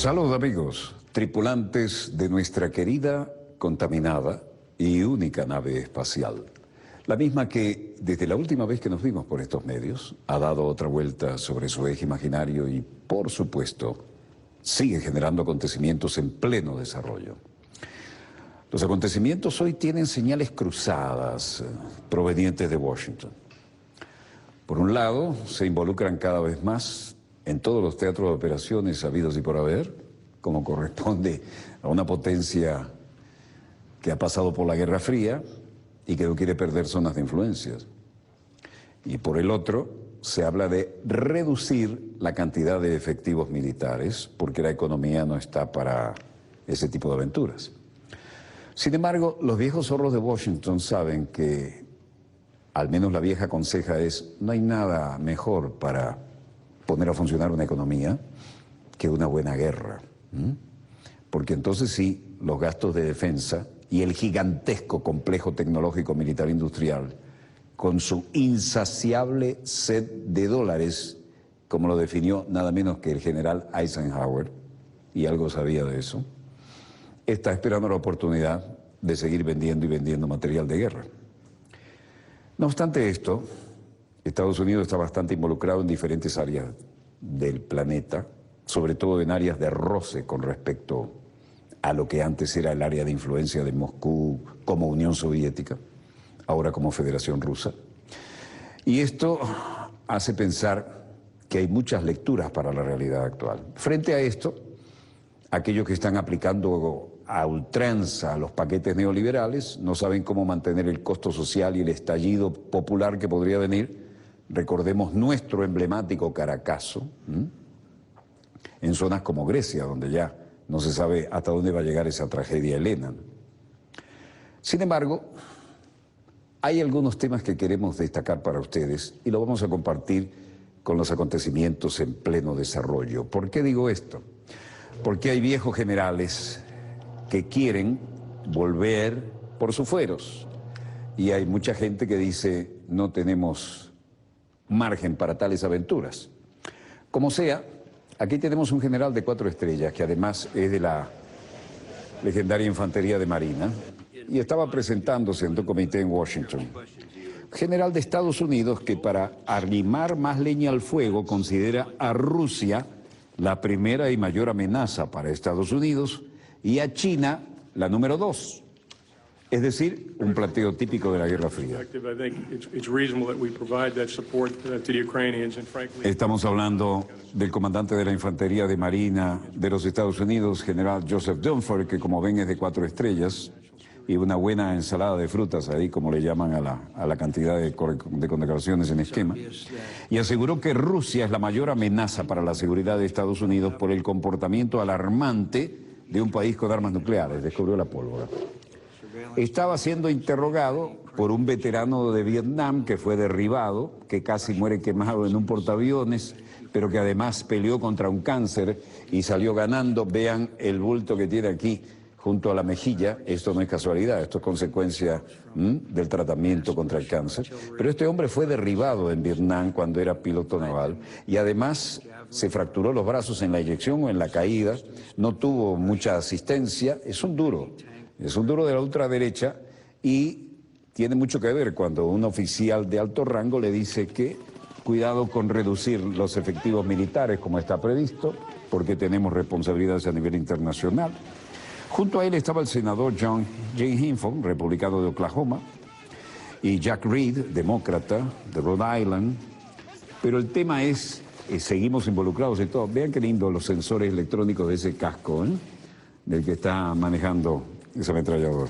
Salud amigos, tripulantes de nuestra querida, contaminada y única nave espacial. La misma que, desde la última vez que nos vimos por estos medios, ha dado otra vuelta sobre su eje imaginario y, por supuesto, sigue generando acontecimientos en pleno desarrollo. Los acontecimientos hoy tienen señales cruzadas provenientes de Washington. Por un lado, se involucran cada vez más en todos los teatros de operaciones habidos y por haber, como corresponde a una potencia que ha pasado por la Guerra Fría y que no quiere perder zonas de influencias. Y por el otro, se habla de reducir la cantidad de efectivos militares porque la economía no está para ese tipo de aventuras. Sin embargo, los viejos zorros de Washington saben que, al menos la vieja conseja es, no hay nada mejor para poner a funcionar una economía que una buena guerra. Porque entonces sí, los gastos de defensa y el gigantesco complejo tecnológico militar industrial, con su insaciable sed de dólares, como lo definió nada menos que el general Eisenhower, y algo sabía de eso, está esperando la oportunidad de seguir vendiendo y vendiendo material de guerra. No obstante esto, Estados Unidos está bastante involucrado en diferentes áreas del planeta, sobre todo en áreas de roce con respecto a lo que antes era el área de influencia de Moscú como Unión Soviética, ahora como Federación Rusa. Y esto hace pensar que hay muchas lecturas para la realidad actual. Frente a esto, aquellos que están aplicando a ultranza los paquetes neoliberales no saben cómo mantener el costo social y el estallido popular que podría venir. Recordemos nuestro emblemático Caracazo, en zonas como Grecia, donde ya no se sabe hasta dónde va a llegar esa tragedia helena. Sin embargo, hay algunos temas que queremos destacar para ustedes y lo vamos a compartir con los acontecimientos en pleno desarrollo. ¿Por qué digo esto? Porque hay viejos generales que quieren volver por sus fueros y hay mucha gente que dice no tenemos margen para tales aventuras. Como sea, aquí tenemos un general de 4 estrellas que además es de la legendaria Infantería de Marina y estaba presentándose en un comité en Washington. General de Estados Unidos que para arrimar más leña al fuego considera a Rusia la primera y mayor amenaza para Estados Unidos y a China la número 2. Es decir, un planteo típico de la Guerra Fría. Estamos hablando del comandante de la Infantería de Marina de los Estados Unidos, general Joseph Dunford, que como ven es de 4 estrellas, y una buena ensalada de frutas ahí, como le llaman a la cantidad de condecoraciones en esquema, y aseguró que Rusia es la mayor amenaza para la seguridad de Estados Unidos por el comportamiento alarmante de un país con armas nucleares. Descubrió la pólvora. Estaba siendo interrogado por un veterano de Vietnam que fue derribado, que casi muere quemado en un portaaviones, pero que además peleó contra un cáncer y salió ganando. Vean el bulto que tiene aquí junto a la mejilla. Esto no es casualidad, esto es consecuencia del tratamiento contra el cáncer. Pero este hombre fue derribado en Vietnam cuando era piloto naval y además se fracturó los brazos en la eyección o en la caída, no tuvo mucha asistencia, es un duro de la ultraderecha y tiene mucho que ver cuando un oficial de alto rango le dice que cuidado con reducir los efectivos militares como está previsto, porque tenemos responsabilidades a nivel internacional. Junto a él estaba el senador John J. Hinton, republicano de Oklahoma, y Jack Reed, demócrata de Rhode Island. Pero el tema es, seguimos involucrados en todo. Vean qué lindo los sensores electrónicos de ese casco, del que está manejando ese ametrallador.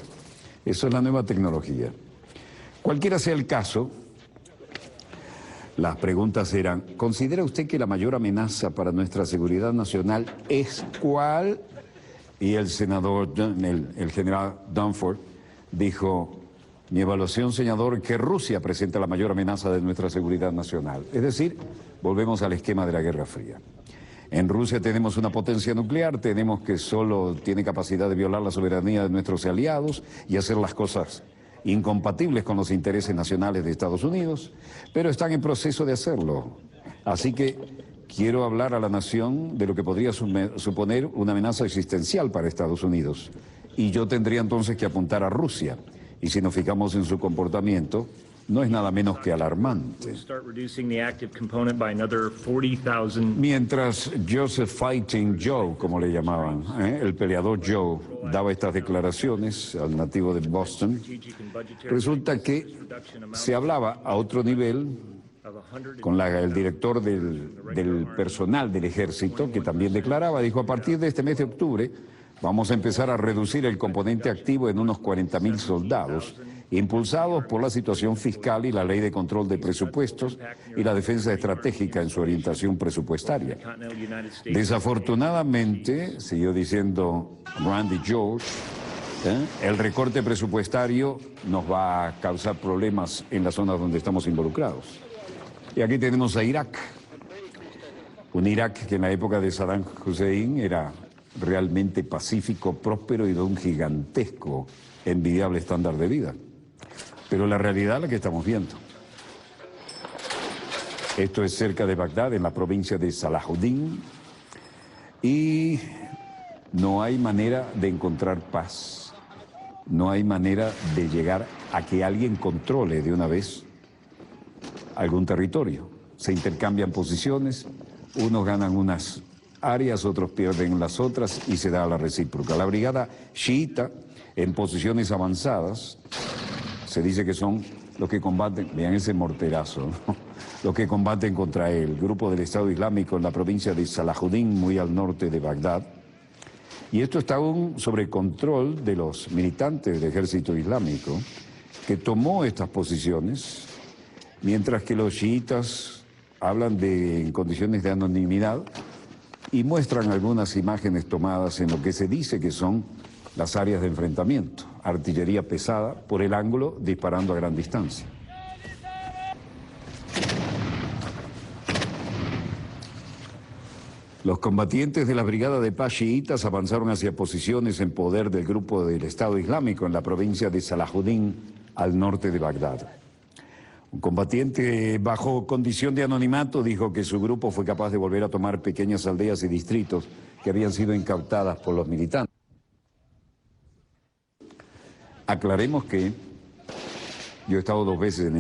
Eso es la nueva tecnología. Cualquiera sea el caso, las preguntas eran, ¿considera usted que la mayor amenaza para nuestra seguridad nacional es cuál? Y el senador, el general Dunford, dijo, mi evaluación, senador, que Rusia presenta la mayor amenaza de nuestra seguridad nacional. Es decir, volvemos al esquema de la Guerra Fría. En Rusia tenemos una potencia nuclear, tenemos que solo tiene capacidad de violar la soberanía de nuestros aliados y hacer las cosas incompatibles con los intereses nacionales de Estados Unidos, pero están en proceso de hacerlo. Así que quiero hablar a la nación de lo que podría suponer una amenaza existencial para Estados Unidos. Y yo tendría entonces que apuntar a Rusia. Y si nos fijamos en su comportamiento, no es nada menos que alarmante. Mientras Joseph Fighting Joe, como le llamaban, el peleador Joe, daba estas declaraciones al nativo de Boston, resulta que se hablaba a otro nivel con el director del personal del ejército, que también declaraba, dijo, a partir de este mes de octubre vamos a empezar a reducir el componente activo en unos 40.000 soldados, impulsados por la situación fiscal y la ley de control de presupuestos y la defensa estratégica en su orientación presupuestaria. Desafortunadamente, siguió diciendo Randy George, el recorte presupuestario nos va a causar problemas en las zonas donde estamos involucrados. Y aquí tenemos a Irak, un Irak que en la época de Saddam Hussein era realmente pacífico, próspero y de un gigantesco, envidiable estándar de vida. Pero la realidad es la que estamos viendo. Esto es cerca de Bagdad, en la provincia de Salahuddin, y no hay manera de encontrar paz. No hay manera de llegar a que alguien controle de una vez algún territorio. Se intercambian posiciones, unos ganan unas áreas, otros pierden las otras y se da la recíproca. La brigada chiita, en posiciones avanzadas, se dice que son los que combaten, vean ese morterazo, ¿no? Los que combaten contra el grupo del Estado Islámico en la provincia de Salahuddin, muy al norte de Bagdad. Y esto está aún sobre control de los militantes del ejército islámico, que tomó estas posiciones, mientras que los chiitas hablan en condiciones de anonimidad y muestran algunas imágenes tomadas en lo que se dice que son las áreas de enfrentamiento, artillería pesada por el ángulo disparando a gran distancia. Los combatientes de la brigada de paz chiitas avanzaron hacia posiciones en poder del grupo del Estado Islámico en la provincia de Salahuddin, al norte de Bagdad. Un combatiente bajo condición de anonimato dijo que su grupo fue capaz de volver a tomar pequeñas aldeas y distritos que habían sido incautadas por los militantes. Aclaremos que yo he estado 2 veces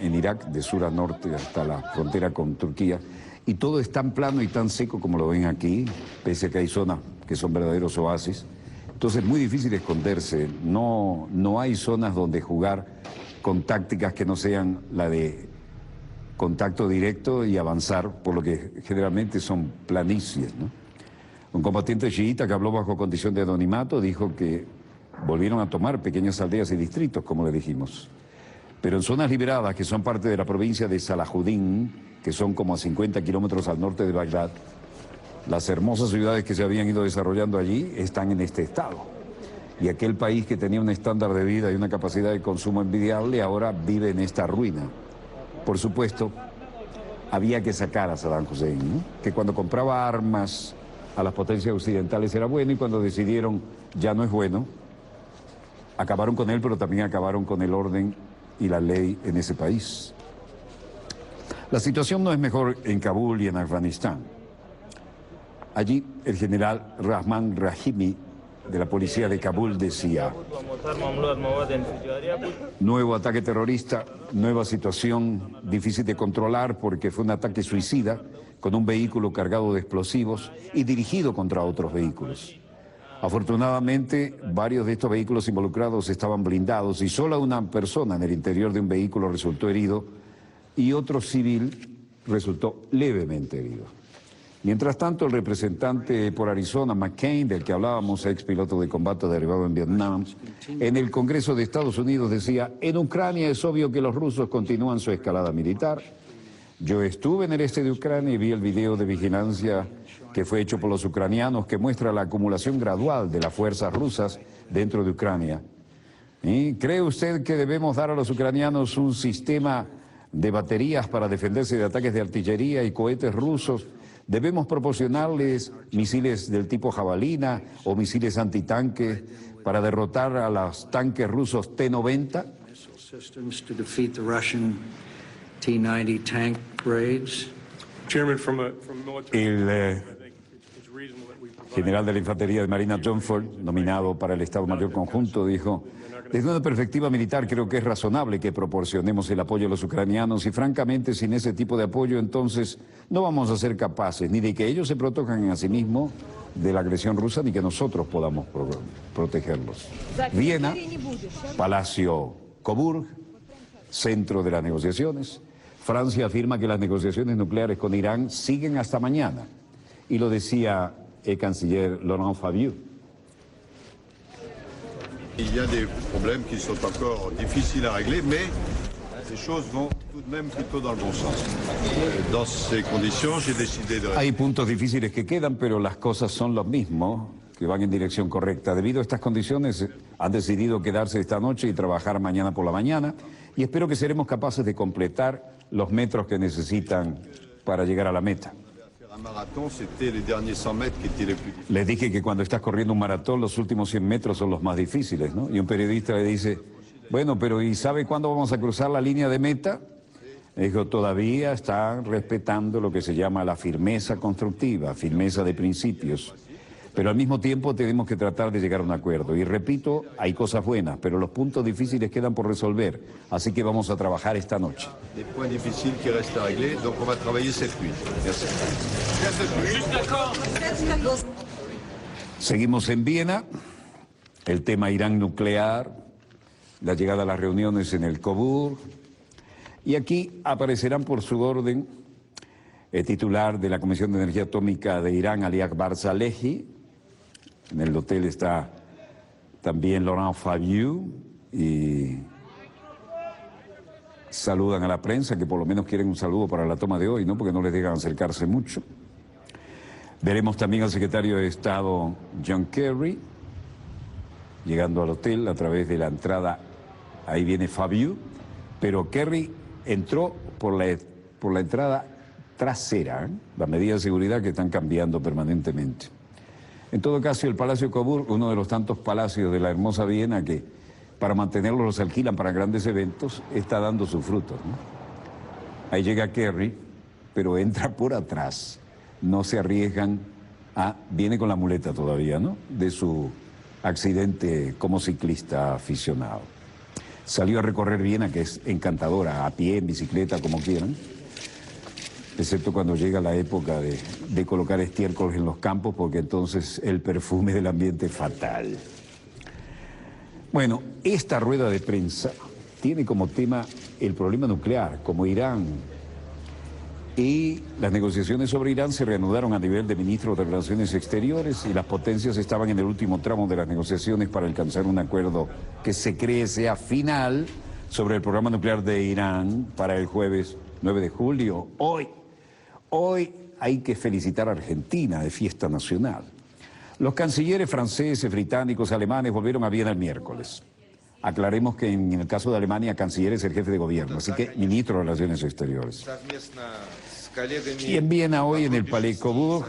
en Irak, de sur a norte hasta la frontera con Turquía, y todo es tan plano y tan seco como lo ven aquí, pese a que hay zonas que son verdaderos oasis. Entonces es muy difícil esconderse, no hay zonas donde jugar con tácticas que no sean la de contacto directo y avanzar, por lo que generalmente son planicies, ¿no? Un combatiente chiita que habló bajo condición de anonimato dijo que volvieron a tomar pequeñas aldeas y distritos, como le dijimos. Pero en zonas liberadas, que son parte de la provincia de Salahuddin, que son como a 50 kilómetros al norte de Bagdad, las hermosas ciudades que se habían ido desarrollando allí están en este estado. Y aquel país que tenía un estándar de vida y una capacidad de consumo envidiable ahora vive en esta ruina. Por supuesto, había que sacar a Saddam Hussein, ¿no? Que cuando compraba armas a las potencias occidentales era bueno y cuando decidieron ya no es bueno, acabaron con él, pero también acabaron con el orden y la ley en ese país. La situación no es mejor en Kabul y en Afganistán. Allí el general Rahman Rahimi de la policía de Kabul decía: nuevo ataque terrorista, nueva situación difícil de controlar porque fue un ataque suicida con un vehículo cargado de explosivos y dirigido contra otros vehículos. Afortunadamente, varios de estos vehículos involucrados estaban blindados y solo una persona en el interior de un vehículo resultó herido y otro civil resultó levemente herido. Mientras tanto, el representante por Arizona, McCain, del que hablábamos, ex piloto de combate derribado en Vietnam, en el Congreso de Estados Unidos decía: en Ucrania es obvio que los rusos continúan su escalada militar. Yo estuve en el este de Ucrania y vi el video de vigilancia que fue hecho por los ucranianos que muestra la acumulación gradual de las fuerzas rusas dentro de Ucrania. ¿Y cree usted que debemos dar a los ucranianos un sistema de baterías para defenderse de ataques de artillería y cohetes rusos? ¿Debemos proporcionarles misiles del tipo jabalina o misiles antitanque para derrotar a los tanques rusos T-90? El general de la Infantería de Marina John Ford, nominado para el Estado Mayor Conjunto, dijo: desde una perspectiva militar creo que es razonable que proporcionemos el apoyo a los ucranianos y francamente sin ese tipo de apoyo entonces no vamos a ser capaces ni de que ellos se protejan a sí mismos de la agresión rusa ni que nosotros podamos protegerlos. Viena, Palacio Coburg, centro de las negociaciones. Francia afirma que las negociaciones nucleares con Irán siguen hasta mañana y lo decía el canciller Laurent Fabius. Il y a des problèmes qui sont encore difficiles à régler, mais les choses vont tout de même plutôt dans le bon sens. Dans ces conditions, j'ai décidé de... Hay puntos difíciles que quedan, pero las cosas son los mismos, que van en dirección correcta. Debido a estas condiciones, han decidido quedarse esta noche y trabajar mañana por la mañana, y espero que seremos capaces de completar los metros que necesitan para llegar a la meta. Les dije que cuando estás corriendo un maratón, los últimos 100 metros son los más difíciles, ¿no? Y un periodista le dice: bueno, pero ¿y sabe cuándo vamos a cruzar la línea de meta? Le dijo: todavía están respetando lo que se llama la firmeza constructiva, firmeza de principios. Pero al mismo tiempo tenemos que tratar de llegar a un acuerdo. Y repito, hay cosas buenas, pero los puntos difíciles quedan por resolver. Así que vamos a trabajar esta noche. Des points difficiles qui restent à régler, donc on va travailler cette nuit. Merci. Seguimos en Viena. El tema Irán nuclear, la llegada a las reuniones en el Coburg. Y aquí aparecerán por su orden el titular de la Comisión de Energía Atómica de Irán, Ali Akbar Salehi. En el hotel está también Laurent Fabius y saludan a la prensa, que por lo menos quieren un saludo para la toma de hoy, ¿no? Porque no les dejan acercarse mucho. Veremos también al secretario de Estado John Kerry llegando al hotel a través de la entrada. Ahí viene Fabius, pero Kerry entró por la entrada trasera, ¿eh? Las medidas de seguridad que están cambiando permanentemente. En todo caso, el Palacio Coburg, uno de los tantos palacios de la hermosa Viena que para mantenerlos los alquilan para grandes eventos, está dando sus frutos, ¿no? Ahí llega Kerry, pero entra por atrás. No se arriesgan viene con la muleta todavía, ¿no? De su accidente como ciclista aficionado. Salió a recorrer Viena, que es encantadora, a pie, en bicicleta, como quieran, excepto cuando llega la época de colocar estiércoles en los campos, porque entonces el perfume del ambiente es fatal. Bueno, esta rueda de prensa tiene como tema el problema nuclear, como Irán. Y las negociaciones sobre Irán se reanudaron a nivel de ministros de Relaciones Exteriores y las potencias estaban en el último tramo de las negociaciones para alcanzar un acuerdo que se cree sea final sobre el programa nuclear de Irán para el jueves 9 de julio. Hoy hay que felicitar a Argentina de fiesta nacional. Los cancilleres franceses, británicos, alemanes volvieron a Viena el miércoles. Aclaremos que en el caso de Alemania, canciller es el jefe de gobierno, así que ministro de Relaciones Exteriores. Y en Viena hoy, en el Palais Coburg,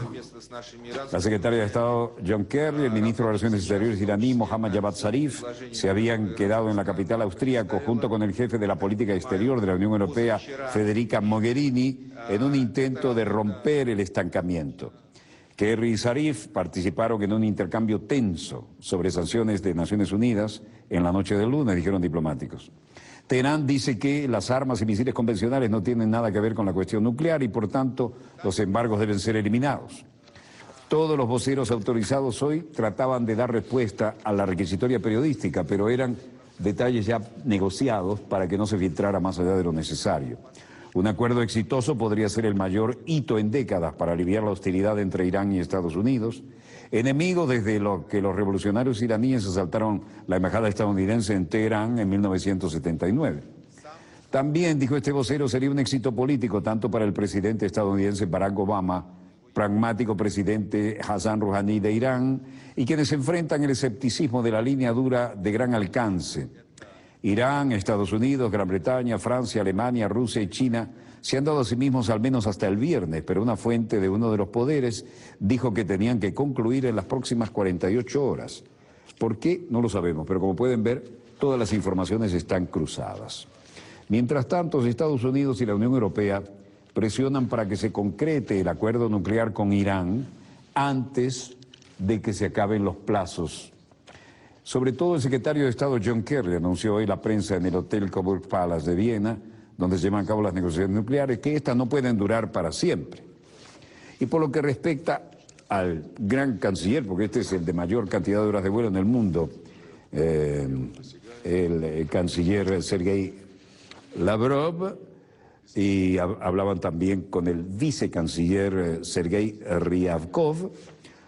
la secretaria de Estado John Kerry, el ministro de Relaciones Exteriores iraní Mohammad Javad Zarif se habían quedado en la capital austríaca junto con el jefe de la política exterior de la Unión Europea, Federica Mogherini, en un intento de romper el estancamiento. Kerry y Zarif participaron en un intercambio tenso sobre sanciones de Naciones Unidas en la noche del lunes, dijeron diplomáticos. Teherán dice que las armas y misiles convencionales no tienen nada que ver con la cuestión nuclear y por tanto los embargos deben ser eliminados. Todos los voceros autorizados hoy trataban de dar respuesta a la requisitoria periodística, pero eran detalles ya negociados para que no se filtrara más allá de lo necesario. Un acuerdo exitoso podría ser el mayor hito en décadas para aliviar la hostilidad entre Irán y Estados Unidos, enemigos desde lo que los revolucionarios iraníes asaltaron la embajada estadounidense en Teherán en 1979. También, dijo este vocero, sería un éxito político tanto para el presidente estadounidense Barack Obama, pragmático presidente Hassan Rouhani de Irán, y quienes enfrentan el escepticismo de la línea dura de gran alcance. Irán, Estados Unidos, Gran Bretaña, Francia, Alemania, Rusia y China se han dado a sí mismos al menos hasta el viernes, pero una fuente de uno de los poderes dijo que tenían que concluir en las próximas 48 horas. ¿Por qué? No lo sabemos, pero como pueden ver, todas las informaciones están cruzadas. Mientras tanto, Estados Unidos y la Unión Europea presionan para que se concrete el acuerdo nuclear con Irán antes de que se acaben los plazos. Sobre todo el secretario de Estado John Kerry anunció hoy a la prensa en el Hotel Coburg Palace de Viena, donde se llevan a cabo las negociaciones nucleares, que estas no pueden durar para siempre. Y por lo que respecta al gran canciller, porque este es el de mayor cantidad de horas de vuelo en el mundo, el canciller Sergei Lavrov, y hablaban también con el vicecanciller Sergei Ryabkov.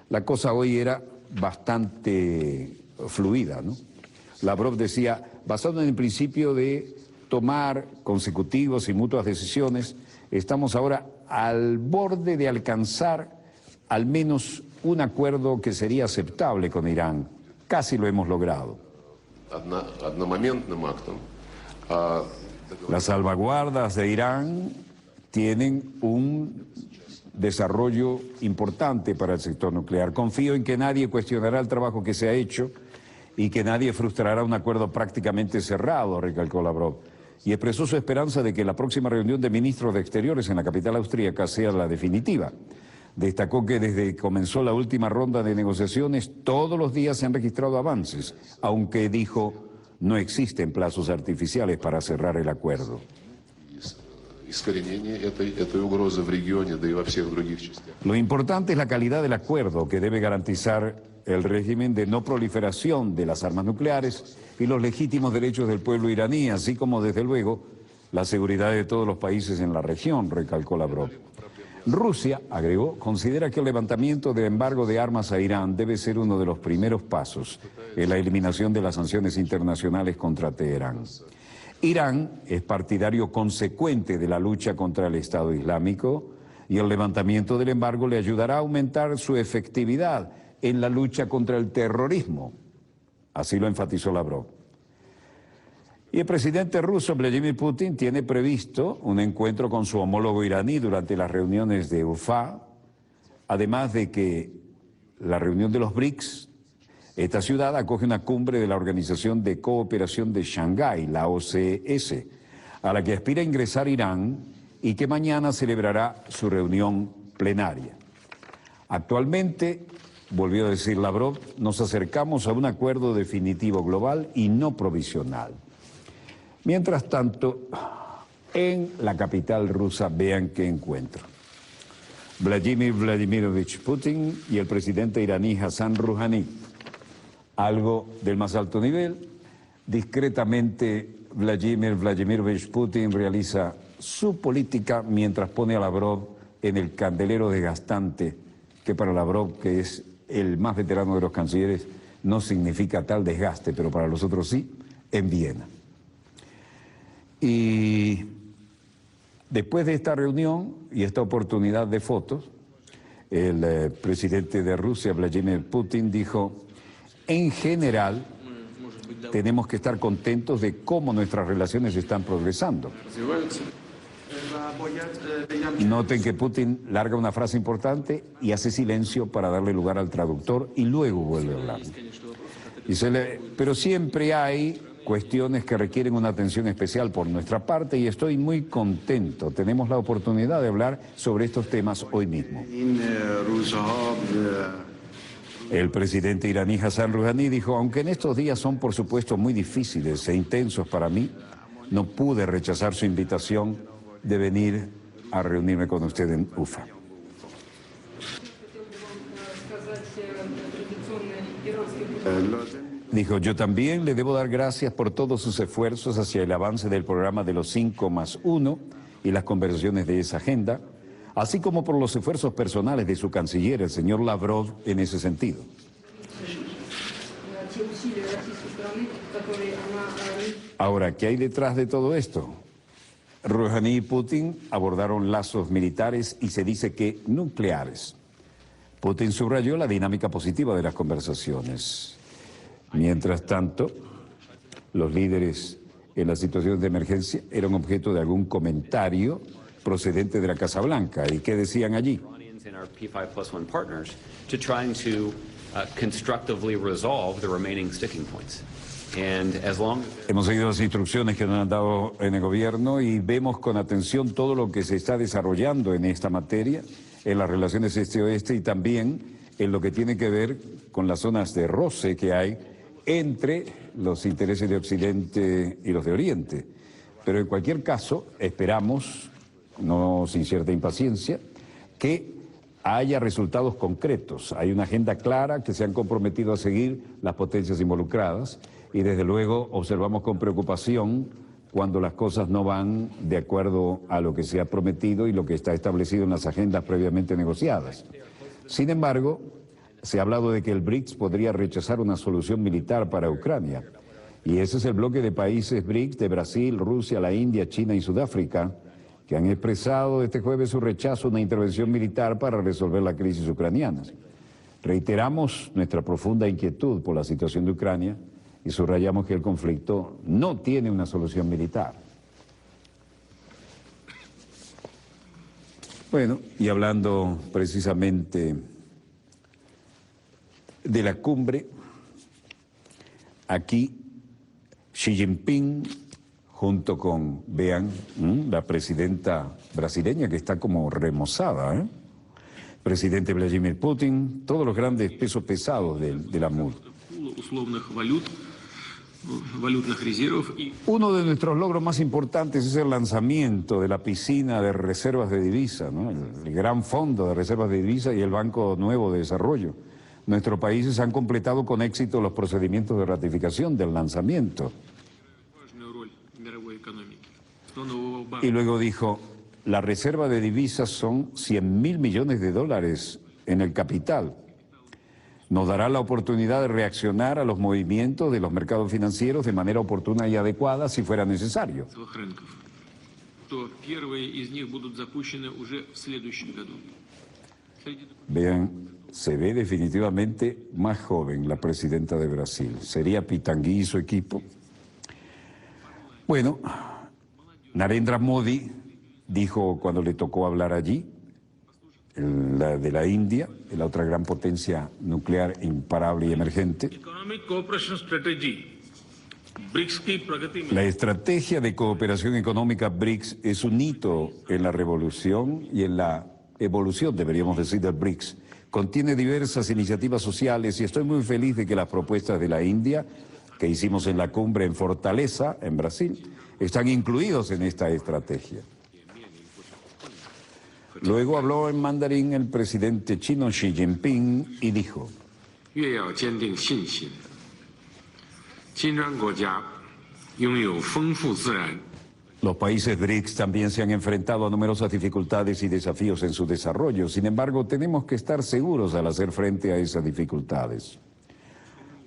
La cosa hoy era bastante fluida, ¿no? Lavrov decía, basado en el principio de tomar consecutivos y mutuas decisiones, estamos ahora al borde de alcanzar al menos un acuerdo que sería aceptable con Irán. Casi lo hemos logrado. Las salvaguardas de Irán tienen un desarrollo importante para el sector nuclear. Confío en que nadie cuestionará el trabajo que se ha hecho y que nadie frustrará un acuerdo prácticamente cerrado, recalcó Lavrov. Y expresó su esperanza de que la próxima reunión de ministros de Exteriores en la capital austríaca sea la definitiva. Destacó que desde que comenzó la última ronda de negociaciones, todos los días se han registrado avances, aunque dijo, no existen plazos artificiales para cerrar el acuerdo. Lo importante es la calidad del acuerdo que debe garantizar el régimen de no proliferación de las armas nucleares y los legítimos derechos del pueblo iraní, así como, desde luego, la seguridad de todos los países en la región, recalcó Lavrov. Rusia, agregó, considera que el levantamiento del embargo de armas a Irán debe ser uno de los primeros pasos en la eliminación de las sanciones internacionales contra Teherán. Irán es partidario consecuente de la lucha contra el Estado Islámico y el levantamiento del embargo le ayudará a aumentar su efectividad en la lucha contra el terrorismo. Así lo enfatizó Lavrov. Y el presidente ruso Vladimir Putin tiene previsto un encuentro con su homólogo iraní durante las reuniones de Ufa, además de que la reunión de los BRICS, esta ciudad acoge una cumbre de la Organización de Cooperación de Shanghái, la OCS, a la que aspira a ingresar Irán y que mañana celebrará su reunión plenaria. Actualmente, volvió a decir Lavrov, nos acercamos a un acuerdo definitivo global y no provisional. Mientras tanto, en la capital rusa, vean qué encuentro. Vladimir Vladimirovich Putin y el presidente iraní Hassan Rouhani. Algo del más alto nivel. Discretamente, Vladimir Vladimirovich Putin realiza su política mientras pone a Lavrov en el candelero desgastante, que para Lavrov, que es el más veterano de los cancilleres, no significa tal desgaste, pero para los otros sí, en Viena. Y después de esta reunión y esta oportunidad de fotos, el presidente de Rusia, Vladimir Putin, dijo, en general, tenemos que estar contentos de cómo nuestras relaciones están progresando. Noten que Putin larga una frase importante y hace silencio para darle lugar al traductor y luego vuelve a hablar. Pero siempre hay cuestiones que requieren una atención especial por nuestra parte y estoy muy contento. Tenemos la oportunidad de hablar sobre estos temas hoy mismo. El presidente iraní Hassan Rouhani dijo, aunque en estos días son por supuesto muy difíciles e intensos para mí, no pude rechazar su invitación de venir a reunirme con usted en Ufa. Dijo, yo también le debo dar gracias por todos sus esfuerzos hacia el avance del programa de los 5+1 y las conversaciones de esa agenda, así como por los esfuerzos personales de su canciller, el señor Lavrov, en ese sentido. Ahora, ¿qué hay detrás de todo esto? Rouhani y Putin abordaron lazos militares y se dice que nucleares. Putin subrayó la dinámica positiva de las conversaciones. Mientras tanto, los líderes en las situaciones de emergencia eran objeto de algún comentario procedente de la Casa Blanca. ¿Y qué decían allí? Hemos seguido las instrucciones que nos han dado en el gobierno y vemos con atención todo lo que se está desarrollando en esta materia, en las relaciones este-oeste y también en lo que tiene que ver con las zonas de roce que hay entre los intereses de Occidente y los de Oriente. Pero en cualquier caso, esperamos, no sin cierta impaciencia, que haya resultados concretos. Hay una agenda clara que se han comprometido a seguir las potencias involucradas y desde luego observamos con preocupación cuando las cosas no van de acuerdo a lo que se ha prometido y lo que está establecido en las agendas previamente negociadas. Sin embargo, se ha hablado de que el BRICS podría rechazar una solución militar para Ucrania. Y ese es el bloque de países BRICS de Brasil, Rusia, la India, China y Sudáfrica, que han expresado este jueves su rechazo a una intervención militar para resolver la crisis ucraniana. Reiteramos nuestra profunda inquietud por la situación de Ucrania y subrayamos que el conflicto no tiene una solución militar. Bueno, y hablando precisamente de la cumbre, aquí Xi Jinping, junto con, vean, la presidenta brasileña que está como remozada, presidente Vladimir Putin, todos los grandes pesos pesados de la MUD. Uno de nuestros logros más importantes es el lanzamiento de la piscina de reservas de divisa, ¿no? El gran fondo de reservas de divisa y el Banco Nuevo de Desarrollo. Nuestros países han completado con éxito los procedimientos de ratificación del lanzamiento. Y luego dijo, la reserva de divisas son 100.000 millones de dólares en el capital. Nos dará la oportunidad de reaccionar a los movimientos de los mercados financieros de manera oportuna y adecuada si fuera necesario. Vean, se ve definitivamente más joven la presidenta de Brasil. ¿Sería Pitangui y su equipo? Bueno, Narendra Modi dijo cuando le tocó hablar allí, de la India, la otra gran potencia nuclear imparable y emergente. La estrategia de cooperación económica BRICS es un hito en la revolución y en la evolución, deberíamos decir, del BRICS. Contiene diversas iniciativas sociales y estoy muy feliz de que las propuestas de la India, que hicimos en la cumbre en Fortaleza, en Brasil, están incluidos en esta estrategia. Luego habló en mandarín el presidente chino Xi Jinping y dijo: los países BRICS también se han enfrentado a numerosas dificultades y desafíos en su desarrollo. Sin embargo, tenemos que estar seguros al hacer frente a esas dificultades.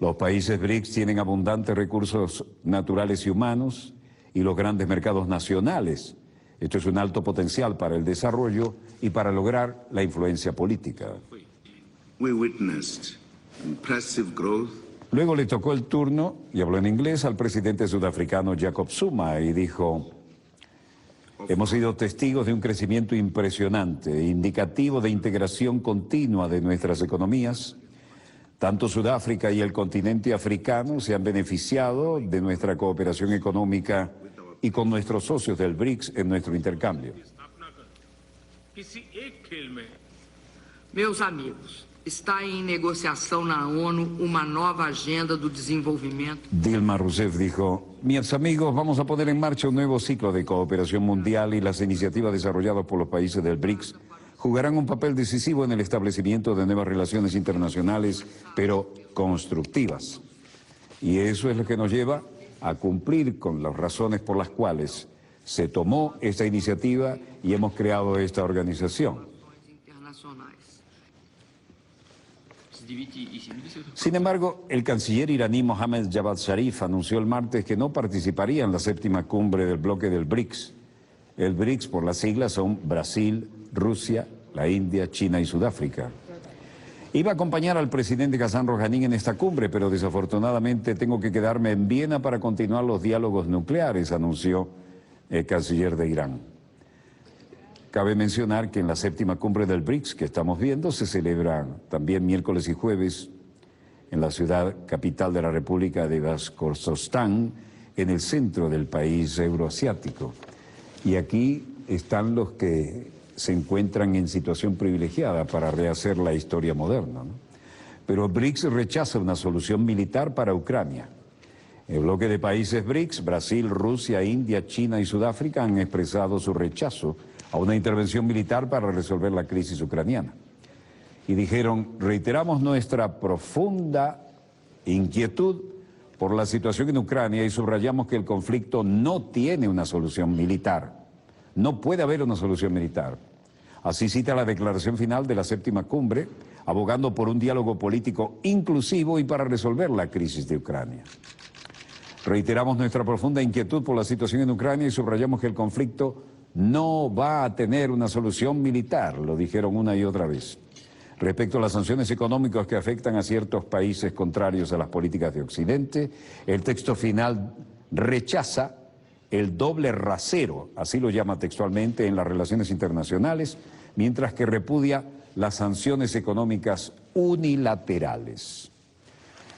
Los países BRICS tienen abundantes recursos naturales y humanos y los grandes mercados nacionales. Esto es un alto potencial para el desarrollo y para lograr la influencia política. Luego le tocó el turno, y habló en inglés, al presidente sudafricano Jacob Zuma y dijo: hemos sido testigos de un crecimiento impresionante, indicativo de integración continua de nuestras economías. Tanto Sudáfrica y el continente africano se han beneficiado de nuestra cooperación económica y con nuestros socios del BRICS en nuestro intercambio. Meus amigos, está em negociação na ONU uma nova agenda do desenvolvimento. Dilma Rousseff dijo: mis amigos, vamos a poner en marcha un nuevo ciclo de cooperación mundial y las iniciativas desarrolladas por los países del BRICS jugarán un papel decisivo en el establecimiento de nuevas relaciones internacionales, pero constructivas. Y eso es lo que nos lleva a cumplir con las razones por las cuales se tomó esta iniciativa y hemos creado esta organización. Sin embargo, el canciller iraní Mohammad Javad Zarif anunció el martes que no participaría en la séptima cumbre del bloque del BRICS. El BRICS, por las siglas, son Brasil, Rusia, la India, China y Sudáfrica. Iba a acompañar al presidente Hassan Rouhani en esta cumbre, pero desafortunadamente tengo que quedarme en Viena para continuar los diálogos nucleares, anunció el canciller de Irán. Cabe mencionar que en la séptima cumbre del BRICS que estamos viendo se celebra también miércoles y jueves en la ciudad capital de la República de Bashkortostán, en el centro del país euroasiático. Y aquí están los que se encuentran en situación privilegiada para rehacer la historia moderna, ¿no? Pero BRICS rechaza una solución militar para Ucrania. El bloque de países BRICS, Brasil, Rusia, India, China y Sudáfrica, han expresado su rechazo a una intervención militar para resolver la crisis ucraniana. Y dijeron: reiteramos nuestra profunda inquietud por la situación en Ucrania y subrayamos que el conflicto no tiene una solución militar. No puede haber una solución militar. Así cita la declaración final de la séptima cumbre, abogando por un diálogo político inclusivo y para resolver la crisis de Ucrania. Reiteramos nuestra profunda inquietud por la situación en Ucrania y subrayamos que el conflicto no va a tener una solución militar, lo dijeron una y otra vez. Respecto a las sanciones económicas que afectan a ciertos países contrarios a las políticas de Occidente, el texto final rechaza el doble rasero, así lo llama textualmente, en las relaciones internacionales, mientras que repudia las sanciones económicas unilaterales.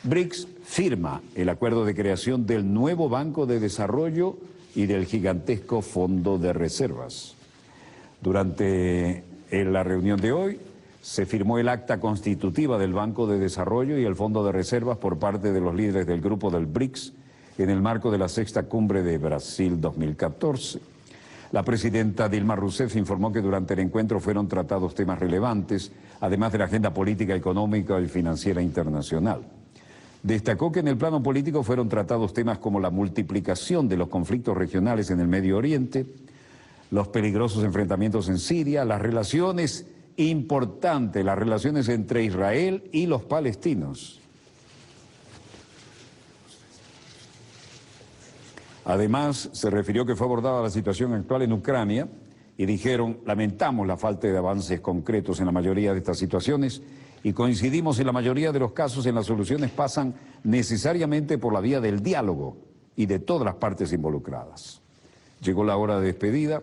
BRICS firma el acuerdo de creación del nuevo Banco de Desarrollo y del gigantesco Fondo de Reservas. Durante la reunión de hoy se firmó el acta constitutiva del Banco de Desarrollo y el Fondo de Reservas por parte de los líderes del grupo del BRICS en el marco de la sexta cumbre de Brasil 2014. La presidenta Dilma Rousseff informó que durante el encuentro fueron tratados temas relevantes, además de la agenda política, económica y financiera internacional. Destacó que en el plano político fueron tratados temas como la multiplicación de los conflictos regionales en el Medio Oriente, los peligrosos enfrentamientos en Siria, las relaciones importantes, las relaciones entre Israel y los palestinos. Además, se refirió que fue abordada la situación actual en Ucrania y dijeron: lamentamos la falta de avances concretos en la mayoría de estas situaciones y coincidimos en la mayoría de los casos en las soluciones pasan necesariamente por la vía del diálogo y de todas las partes involucradas. Llegó la hora de despedida,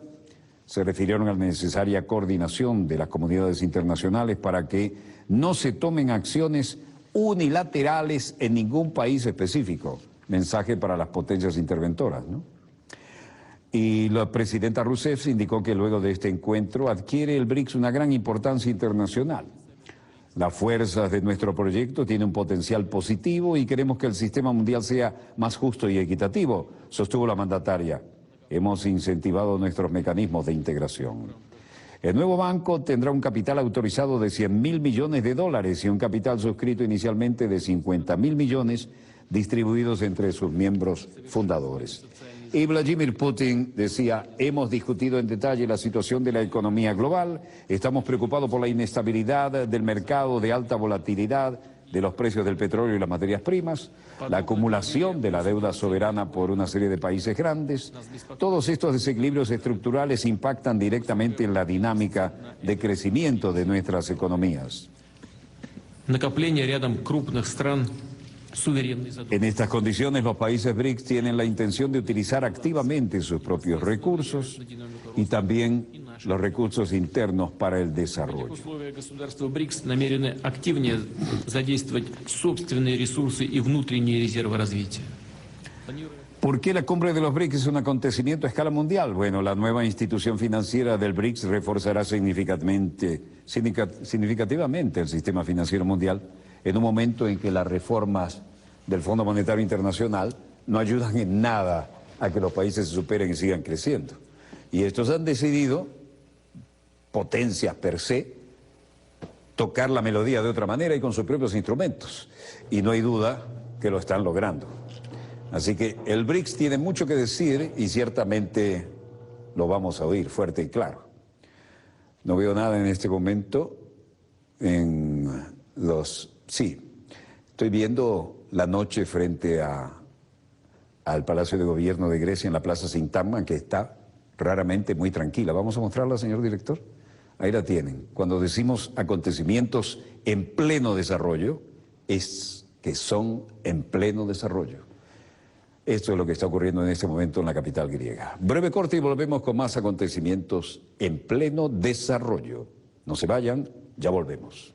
se refirieron a la necesaria coordinación de las comunidades internacionales para que no se tomen acciones unilaterales en ningún país específico. Mensaje para las potencias interventoras, ¿no? Y la presidenta Rousseff indicó que luego de este encuentro adquiere el BRICS una gran importancia internacional. Las fuerzas de nuestro proyecto tienen un potencial positivo y queremos que el sistema mundial sea más justo y equitativo, sostuvo la mandataria. Hemos incentivado nuestros mecanismos de integración. El nuevo banco tendrá un capital autorizado de $100.000 millones y un capital suscrito inicialmente de $50.000 millones distribuidos entre sus miembros fundadores. Y Vladimir Putin decía: hemos discutido en detalle la situación de la economía global, estamos preocupados por la inestabilidad del mercado de alta volatilidad de los precios del petróleo y las materias primas, la acumulación de la deuda soberana por una serie de países grandes. Todos estos desequilibrios estructurales impactan directamente en la dinámica de crecimiento de nuestras economías. En estas condiciones, los países BRICS tienen la intención de utilizar activamente sus propios recursos y también los recursos internos para el desarrollo. ¿Por qué la cumbre de los BRICS es un acontecimiento a escala mundial? Bueno, la nueva institución financiera del BRICS reforzará significativamente el sistema financiero mundial en un momento en que las reformas del Fondo Monetario Internacional no ayudan en nada a que los países se superen y sigan creciendo. Y estos han decidido, potencias per se, tocar la melodía de otra manera y con sus propios instrumentos. Y no hay duda que lo están logrando. Así que el BRICS tiene mucho que decir y ciertamente lo vamos a oír fuerte y claro. No veo nada en este momento en los... Sí, estoy viendo la noche frente al Palacio de Gobierno de Grecia en la Plaza Sintagma, que está raramente muy tranquila. ¿Vamos a mostrarla, señor director? Ahí la tienen. Cuando decimos acontecimientos en pleno desarrollo, es que son en pleno desarrollo. Esto es lo que está ocurriendo en este momento en la capital griega. Breve corte y volvemos con más acontecimientos en pleno desarrollo. No se vayan, ya volvemos.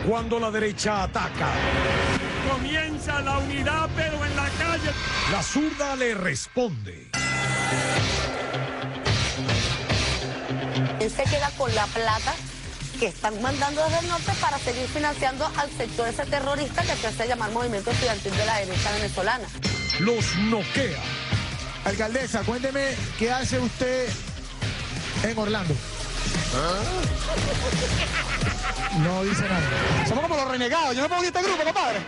Cuando la derecha ataca, Comienza la unidad, pero en la calle. la zurda le responde. Él se queda con la plata que están mandando desde el norte para seguir financiando al sector ese terrorista que se hace llamar Movimiento Estudiantil de la Derecha Venezolana. Los noquea. Alcaldesa, cuénteme, ¿qué hace usted en Orlando? No dice nada. Somos como los renegados. Yo no puedo ir a este grupo, compadre.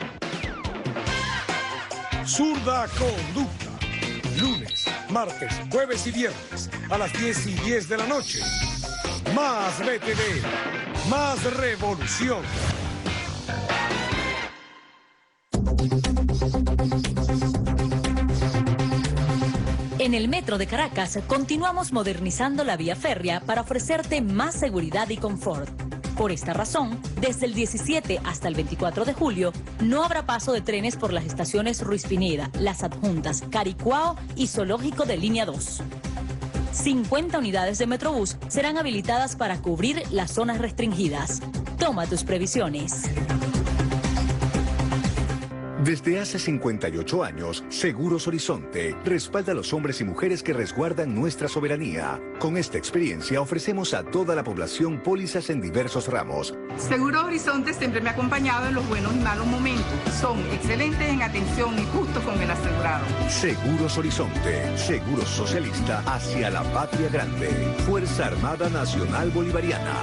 Zurda Conducta. Lunes, martes, jueves y viernes a las 10:10 de la noche. Más BTV, más revolución. En el Metro de Caracas continuamos modernizando la vía férrea para ofrecerte más seguridad y confort. Por esta razón, desde el 17 hasta el 24 de julio, no habrá paso de trenes por las estaciones Ruiz Pineda, Las Adjuntas, Caricuao y Zoológico de Línea 2. 50 unidades de Metrobús serán habilitadas para cubrir las zonas restringidas. Toma tus previsiones. Desde hace 58 años, Seguros Horizonte respalda a los hombres y mujeres que resguardan nuestra soberanía. Con esta experiencia ofrecemos a toda la población pólizas en diversos ramos. Seguros Horizonte siempre me ha acompañado en los buenos y malos momentos. Son excelentes en atención y justos con el asegurado. Seguros Horizonte, Seguros Socialista hacia la patria grande. Fuerza Armada Nacional Bolivariana.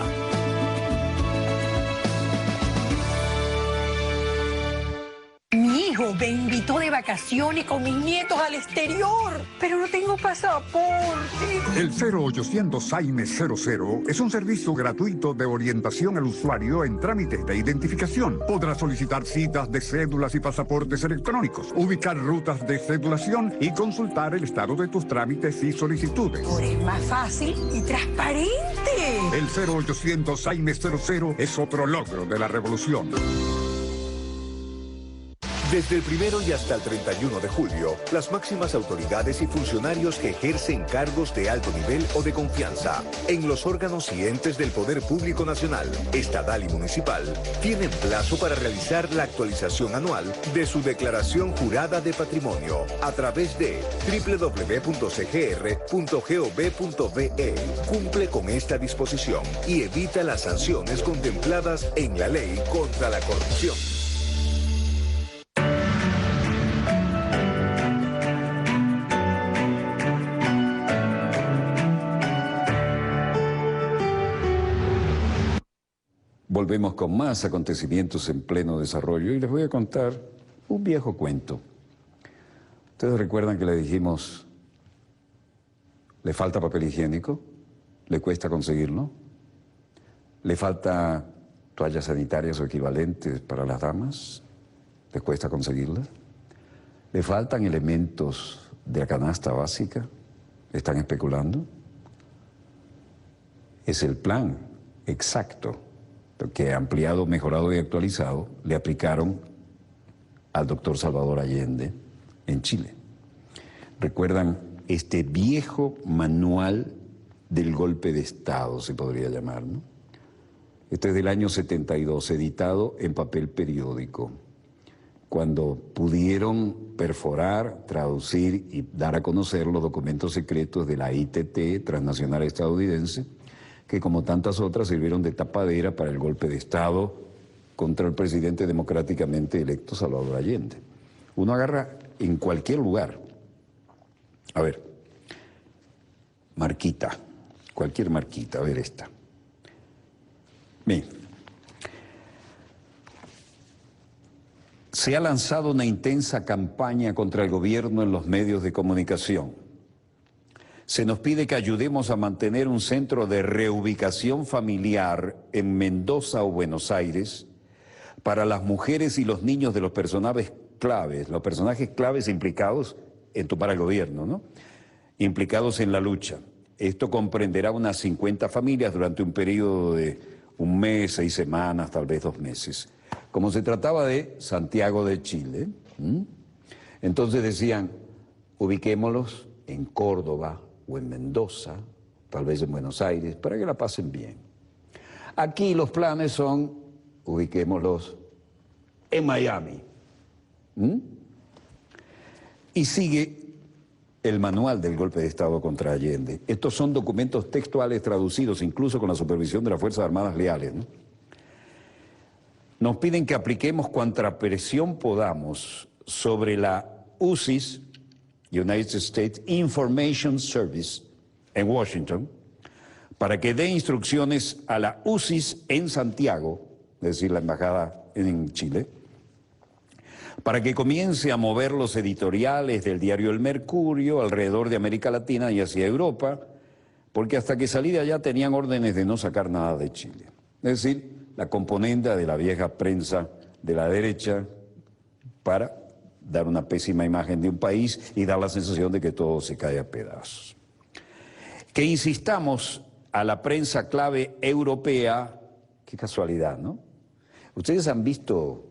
Mi hijo me invitó de vacaciones con mis nietos al exterior, pero no tengo pasaporte. El 0800 SAIME 00 es un servicio gratuito de orientación al usuario en trámites de identificación. Podrá solicitar citas de cédulas y pasaportes electrónicos, ubicar rutas de cedulación y consultar el estado de tus trámites y solicitudes. Ahora es más fácil y transparente. El 0800 SAIME 00 es otro logro de la revolución. Desde el 1 y hasta el 31 de julio, las máximas autoridades y funcionarios que ejercen cargos de alto nivel o de confianza en los órganos y entes del Poder Público Nacional, estatal y municipal tienen plazo para realizar la actualización anual de su declaración jurada de patrimonio a través de www.cgr.gov.be. Cumple con esta disposición y evita las sanciones contempladas en la Ley contra la Corrupción. Volvemos con más acontecimientos en pleno desarrollo y les voy a contar un viejo cuento. ¿Ustedes recuerdan que le dijimos, le falta papel higiénico? ¿Le cuesta conseguirlo? ¿Le falta toallas sanitarias o equivalentes para las damas? ¿Le cuesta conseguirlas? ¿Le faltan elementos de la canasta básica? ¿Están especulando? Es el plan exacto que ampliado, mejorado y actualizado le aplicaron al doctor Salvador Allende en Chile. ¿Recuerdan este viejo manual del golpe de Estado, se podría llamar, ¿no? Este es del año 72, editado en papel periódico, cuando pudieron perforar, traducir y dar a conocer los documentos secretos de la ITT transnacional estadounidense, que como tantas otras sirvieron de tapadera para el golpe de Estado contra el presidente democráticamente electo Salvador Allende. Uno agarra en cualquier lugar, a ver, marquita, cualquier marquita, a ver esta. Bien. Se ha lanzado una intensa campaña contra el gobierno en los medios de comunicación. Se nos pide que ayudemos a mantener un centro de reubicación familiar en Mendoza o Buenos Aires para las mujeres y los niños de los personajes claves implicados para el gobierno, ¿no? Implicados en la lucha. Esto comprenderá unas 50 familias durante un periodo de un mes, 6 semanas, tal vez 2 meses. Como se trataba de Santiago de Chile, entonces decían, ubiquémoslos en Córdoba o en Mendoza, tal vez en Buenos Aires, para que la pasen bien. Aquí los planes son ubiquémoslos en Miami. Y sigue el manual del golpe de Estado contra Allende. Estos son documentos textuales traducidos incluso con la supervisión de las Fuerzas Armadas Leales, ¿no? Nos piden que apliquemos cuanta presión podamos sobre la USIS, United States Information Service, en Washington, para que dé instrucciones a la USIS en Santiago, es decir, la embajada en Chile, para que comience a mover los editoriales del diario El Mercurio alrededor de América Latina y hacia Europa, porque hasta que salí de allá tenían órdenes de no sacar nada de Chile. Es decir, la componenda de la vieja prensa de la derecha para dar una pésima imagen de un país y dar la sensación de que todo se cae a pedazos. Que insistamos a la prensa clave europea, qué casualidad, ¿no? Ustedes han visto,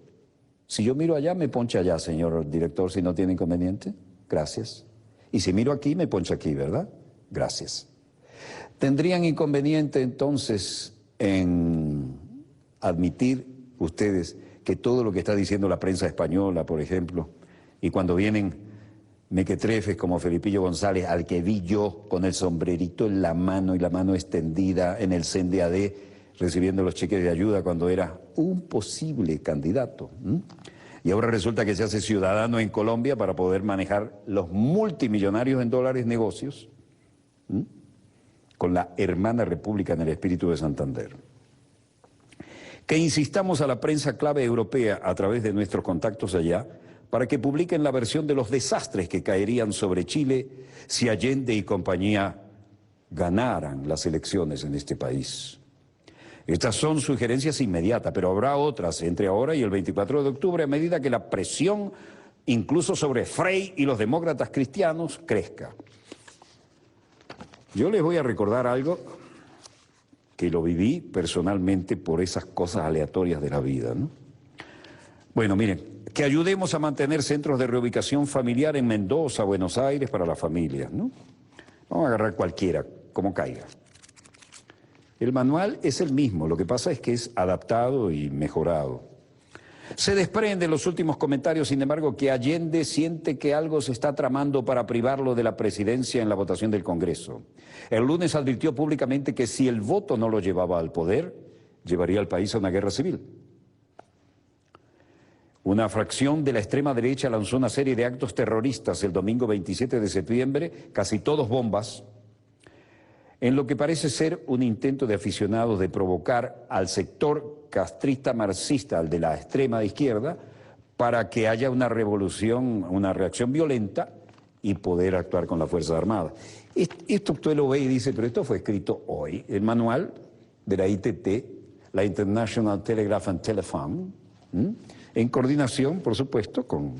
si yo miro allá, me poncha allá, señor director, si no tiene inconveniente. Gracias. Y si miro aquí, me poncha aquí, ¿verdad? Gracias. ¿Tendrían inconveniente entonces en admitir ustedes que todo lo que está diciendo la prensa española, por ejemplo, y cuando vienen mequetrefes como Felipillo González, al que vi yo con el sombrerito en la mano y la mano extendida en el CNDAD, recibiendo los cheques de ayuda cuando era un posible candidato, y ahora resulta que se hace ciudadano en Colombia para poder manejar los multimillonarios en dólares negocios con la hermana república en el espíritu de Santander. Que insistamos a la prensa clave europea a través de nuestros contactos allá para que publiquen la versión de los desastres que caerían sobre Chile si Allende y compañía ganaran las elecciones en este país. Estas son sugerencias inmediatas, pero habrá otras entre ahora y el 24 de octubre a medida que la presión, incluso sobre Frei y los demócratas cristianos, crezca. Yo les voy a recordar algo que lo viví personalmente por esas cosas aleatorias de la vida, ¿no? Bueno, miren, que ayudemos a mantener centros de reubicación familiar en Mendoza, Buenos Aires, para las familias, ¿no? Vamos a agarrar cualquiera, como caiga. El manual es el mismo, lo que pasa es que es adaptado y mejorado. Se desprende en los últimos comentarios, sin embargo, que Allende siente que algo se está tramando para privarlo de la presidencia en la votación del Congreso. El lunes advirtió públicamente que si el voto no lo llevaba al poder, llevaría al país a una guerra civil. Una fracción de la extrema derecha lanzó una serie de actos terroristas el domingo 27 de septiembre, casi todos bombas, en lo que parece ser un intento de aficionados de provocar al sector castrista marxista, al de la extrema izquierda, para que haya una revolución, una reacción violenta y poder actuar con las Fuerzas Armadas. Esto usted lo ve y dice, pero esto fue escrito hoy. El manual de la ITT, la International Telegraph and Telephone, en coordinación, por supuesto, con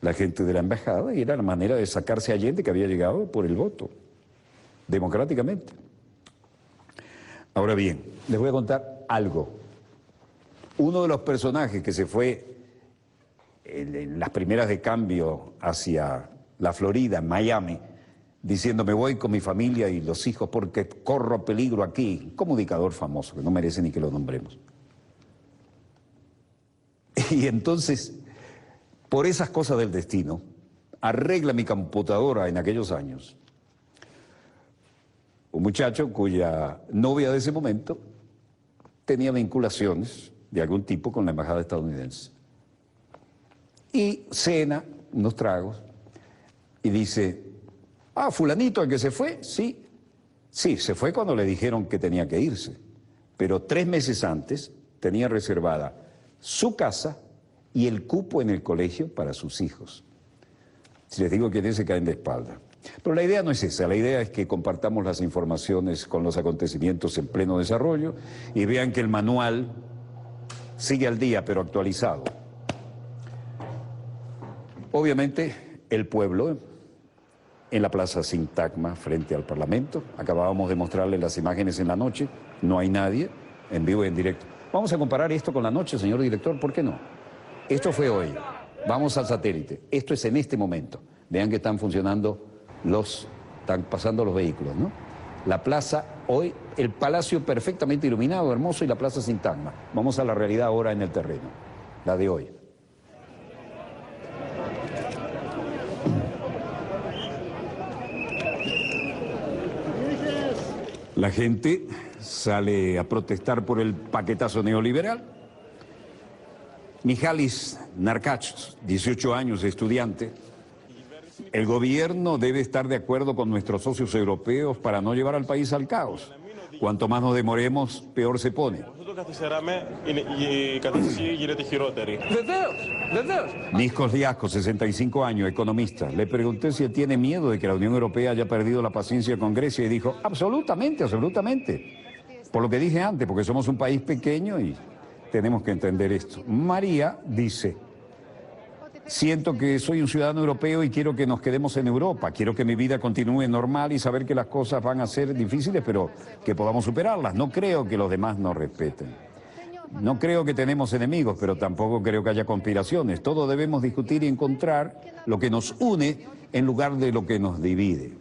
la gente de la embajada, y era la manera de sacarse a Allende, que había llegado por el voto, democráticamente. Ahora bien, les voy a contar algo. Uno de los personajes que se fue en las primeras de cambio hacia la Florida, en Miami, diciendo me voy con mi familia y los hijos porque corro peligro aquí, comunicador famoso, que no merece ni que lo nombremos. Y entonces, por esas cosas del destino, arregla mi computadora en aquellos años un muchacho cuya novia de ese momento tenía vinculaciones de algún tipo con la embajada estadounidense. Y cena unos tragos y dice, ah, fulanito, el que se fue, sí, se fue cuando le dijeron que tenía que irse, pero 3 meses antes tenía reservada su casa y el cupo en el colegio para sus hijos. Si les digo quiénes se caen de espalda. Pero la idea no es esa, la idea es que compartamos las informaciones con los acontecimientos en pleno desarrollo y vean que el manual sigue al día, pero actualizado. Obviamente, el pueblo en la Plaza Sintagma, frente al Parlamento. Acabábamos de mostrarles las imágenes en la noche, no hay nadie, en vivo y en directo. Vamos a comparar esto con la noche, señor director, ¿por qué no? Esto fue hoy, vamos al satélite, esto es en este momento. Vean que están funcionando están pasando los vehículos, ¿no? La plaza hoy, el palacio perfectamente iluminado, hermoso, y la plaza Sintagma. Vamos a la realidad ahora en el terreno, la de hoy. La gente sale a protestar por el paquetazo neoliberal. Mijalis Narkach, 18 años, estudiante. El gobierno debe estar de acuerdo con nuestros socios europeos para no llevar al país al caos. Cuanto más nos demoremos, peor se pone. Nikos Liasco, 65 años, economista. Le pregunté si él tiene miedo de que la Unión Europea haya perdido la paciencia con Grecia y dijo, absolutamente, absolutamente. Por lo que dije antes, porque somos un país pequeño y tenemos que entender esto. María dice, siento que soy un ciudadano europeo y quiero que nos quedemos en Europa. Quiero que mi vida continúe normal y saber que las cosas van a ser difíciles, pero que podamos superarlas. No creo que los demás nos respeten. No creo que tenemos enemigos, pero tampoco creo que haya conspiraciones. Todos debemos discutir y encontrar lo que nos une en lugar de lo que nos divide.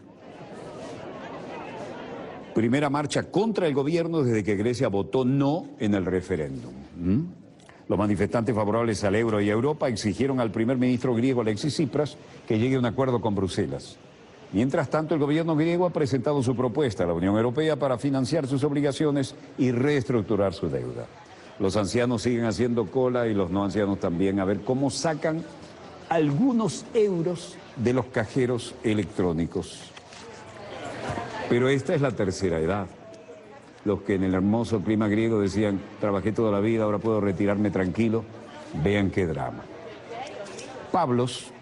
Primera marcha contra el gobierno desde que Grecia votó no en el referéndum. Los manifestantes favorables al euro y a Europa exigieron al primer ministro griego Alexis Tsipras que llegue a un acuerdo con Bruselas. Mientras tanto, el gobierno griego ha presentado su propuesta a la Unión Europea para financiar sus obligaciones y reestructurar su deuda. Los ancianos siguen haciendo cola y los no ancianos también a ver cómo sacan algunos euros de los cajeros electrónicos. Pero esta es la tercera edad. Los que en el hermoso clima griego decían, trabajé toda la vida, ahora puedo retirarme tranquilo, vean qué drama. Pablos,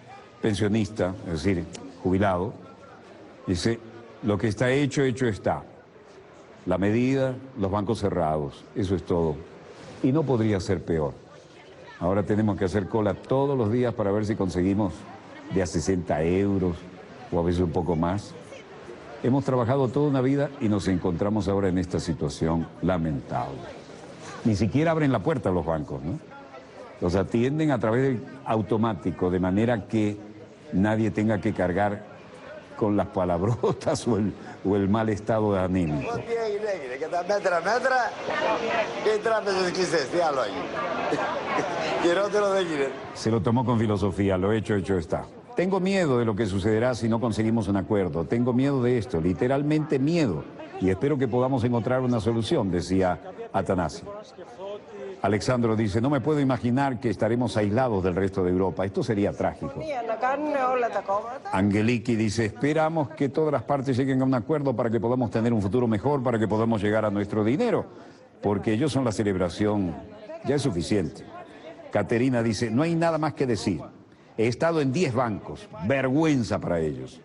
pensionista, es decir, jubilado, dice, lo que está hecho, hecho está. La medida, los bancos cerrados, eso es todo. Y no podría ser peor. Ahora tenemos que hacer cola todos los días para ver si conseguimos de a 60 euros o a veces un poco más. Hemos trabajado toda una vida y nos encontramos ahora en esta situación lamentable. Ni siquiera abren la puerta a los bancos, ¿no? Los atienden a través del automático, de manera que nadie tenga que cargar con las palabrotas o el mal estado anímico. Se lo tomó con filosofía, lo hecho, hecho está. Tengo miedo de lo que sucederá si no conseguimos un acuerdo. Tengo miedo de esto, literalmente miedo. Y espero que podamos encontrar una solución, decía Atanasio. Alexandro dice, no me puedo imaginar que estaremos aislados del resto de Europa. Esto sería trágico. Angeliki dice, esperamos que todas las partes lleguen a un acuerdo para que podamos tener un futuro mejor, para que podamos llegar a nuestro dinero, porque ellos son la celebración, ya es suficiente. Caterina dice, no hay nada más que decir. He estado en 10 bancos, vergüenza para ellos.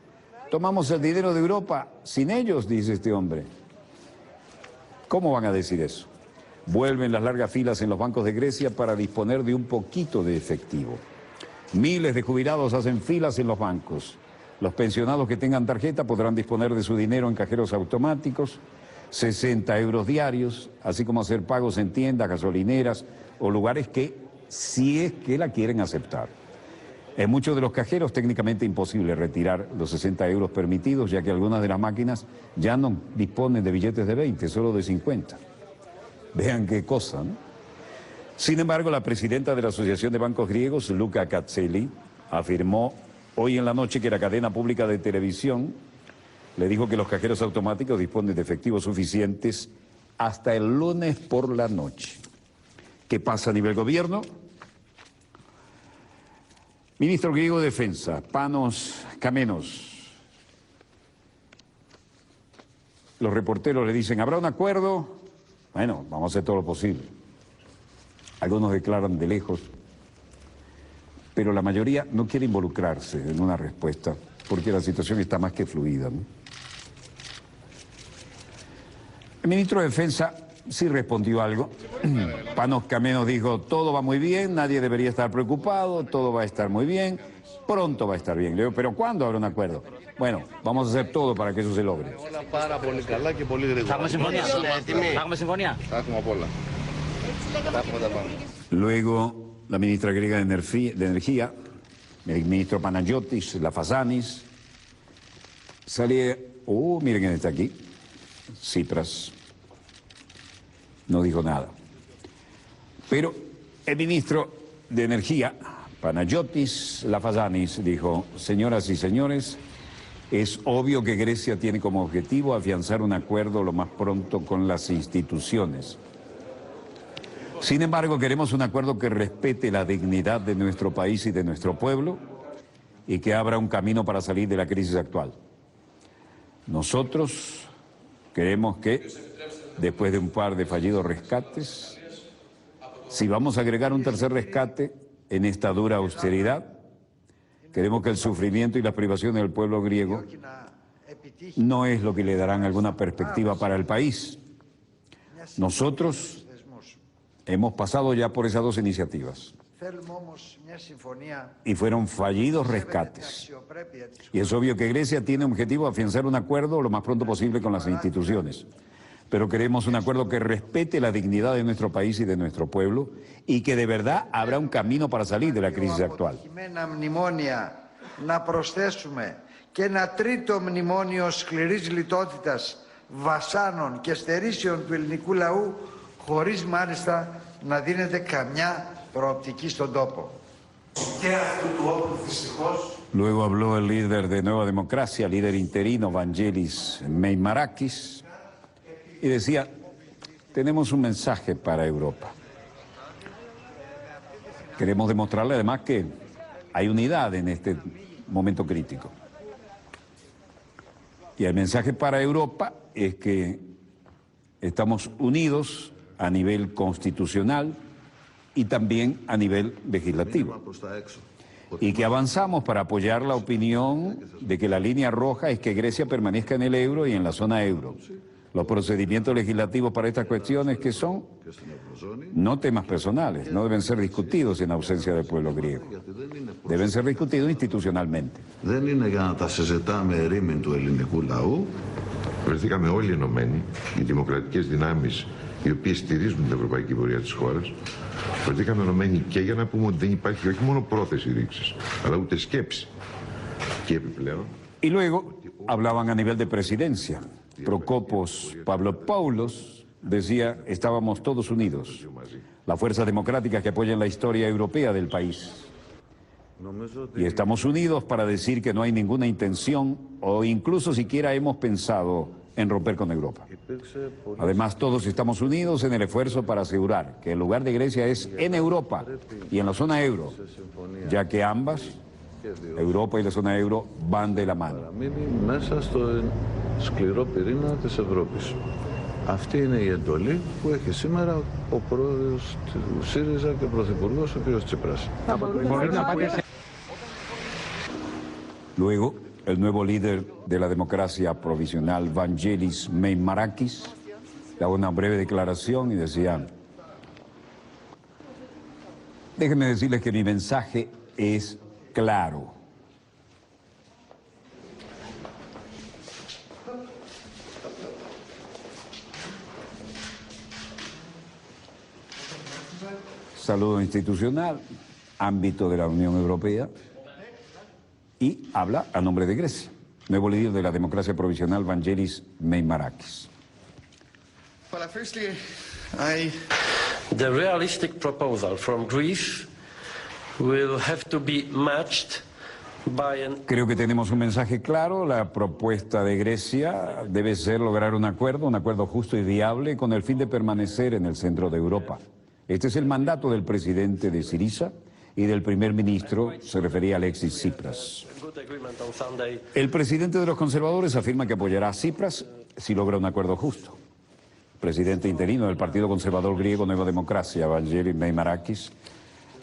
Tomamos el dinero de Europa sin ellos, dice este hombre. ¿Cómo van a decir eso? Vuelven las largas filas en los bancos de Grecia para disponer de un poquito de efectivo. Miles de jubilados hacen filas en los bancos. Los pensionados que tengan tarjeta podrán disponer de su dinero en cajeros automáticos, 60 euros diarios, así como hacer pagos en tiendas, gasolineras o lugares que, si es que la quieren aceptar. En muchos de los cajeros técnicamente imposible retirar los 60 euros permitidos, ya que algunas de las máquinas ya no disponen de billetes de 20, solo de 50. Vean qué cosa, ¿no? Sin embargo, la presidenta de la Asociación de Bancos Griegos, Luca Katseli, afirmó hoy en la noche que la cadena pública de televisión le dijo que los cajeros automáticos disponen de efectivos suficientes hasta el lunes por la noche. ¿Qué pasa a nivel gobierno? Ministro griego de Defensa, Panos Kamenos. Los reporteros le dicen, ¿habrá un acuerdo? Bueno, vamos a hacer todo lo posible. Algunos declaran de lejos, pero la mayoría no quiere involucrarse en una respuesta, porque la situación está más que fluida, ¿no? El ministro de Defensa sí respondió algo. Panos Kamenos dijo, todo va muy bien, nadie debería estar preocupado, todo va a estar muy bien, pronto va a estar bien. Le digo, ¿pero cuándo habrá un acuerdo? Bueno, vamos a hacer todo para que eso se logre. Luego, la ministra griega de Energía, el ministro Panagiotis Lafazanis, sale, miren quién está aquí, Tsipras no dijo nada. Pero el ministro de Energía, Panagiotis Lafazanis, dijo: señoras y señores, es obvio que Grecia tiene como objetivo afianzar un acuerdo lo más pronto con las instituciones. Sin embargo, queremos un acuerdo que respete la dignidad de nuestro país y de nuestro pueblo y que abra un camino para salir de la crisis actual. Nosotros creemos que, después de un par de fallidos rescates, si vamos a agregar un tercer rescate en esta dura austeridad, queremos que el sufrimiento y las privaciones del pueblo griego no es lo que le darán alguna perspectiva para el país. Nosotros hemos pasado ya por esas dos iniciativas y fueron fallidos rescates. Y es obvio que Grecia tiene objetivo afianzar un acuerdo lo más pronto posible con las instituciones. Pero queremos un acuerdo que respete la dignidad de nuestro país y de nuestro pueblo y que de verdad abra un camino para salir de la crisis actual. Να προσθέσουμε και ένα τρίτο μνημόνιο σκληρής λιτότητας, βασάνων και στερήσεων του ελληνικού λαού, χωρίς μάλιστα να δίνεται καμιά προοπτική στον τόπο. Και αυτού του όπλου δυστυχώς. Luego habló el líder de Nueva Democracia, líder interino, Vangelis Meimarakis, y decía: tenemos un mensaje para Europa. Queremos demostrarle además que hay unidad en este momento crítico. Y el mensaje para Europa es que estamos unidos a nivel constitucional y también a nivel legislativo. Y que avanzamos para apoyar la opinión de que la línea roja es que Grecia permanezca en el euro y en la zona euro. Los procedimientos legislativos para estas cuestiones, que son no temas personales, no deben ser discutidos en ausencia del pueblo griego. Deben ser discutidos institucionalmente. Δεν είναι για να τα συζητάμε ερήμην του ελληνικού λαού. Βρεθήκαμε όλοι ενωμένοι, οι δημοκρατικές δυνάμεις οι οποίες στηρίζουν την ευρωπαϊκή πορεία της χώρας. Βρεθήκαμε ενωμένοι και για να πούμε ότι δεν υπάρχει όχι μόνο πρόθεση ρήξης, αλλά ούτε σκέψη. Και επιπλέον. Y luego hablaban a nivel de presidencia. Procopos Pavlopoulos decía: estábamos todos unidos, las fuerzas democráticas que apoyan la historia europea del país. Y estamos unidos para decir que no hay ninguna intención o incluso siquiera hemos pensado en romper con Europa. Además, todos estamos unidos en el esfuerzo para asegurar que el lugar de Grecia es en Europa y en la zona euro, ya que ambas, Europa y la zona euro, van de la mano. Μέσα στο σκληρό πυρήνα της Ευρώπης. Αυτή είναι η εντολή που έχει σήμερα ο πρόεδρος του ΣΥΡΙΖΑ και ο πρωθυπουργός ο κ. Τσίπρας. Luego, el nuevo líder de la democracia provisional, Vangelis Meimarakis, daba una breve declaración y decía: déjenme decirles que mi mensaje es claro. Saludo institucional, ámbito de la Unión Europea, y habla a nombre de Grecia. Nuevo líder de la democracia provisional, Vangelis Meimarakis. Well, firstly, the realistic proposal from Greece will have to be matched by an... Creo que tenemos un mensaje claro. La propuesta de Grecia debe ser lograr un acuerdo justo y viable con el fin de permanecer en el centro de Europa. Este es el mandato del presidente de Syriza y del primer ministro, se refería a Alexis Tsipras. El presidente de los conservadores afirma que apoyará a Tsipras si logra un acuerdo justo. El presidente interino del Partido Conservador Griego Nueva Democracia, Vangelis Meimarakis,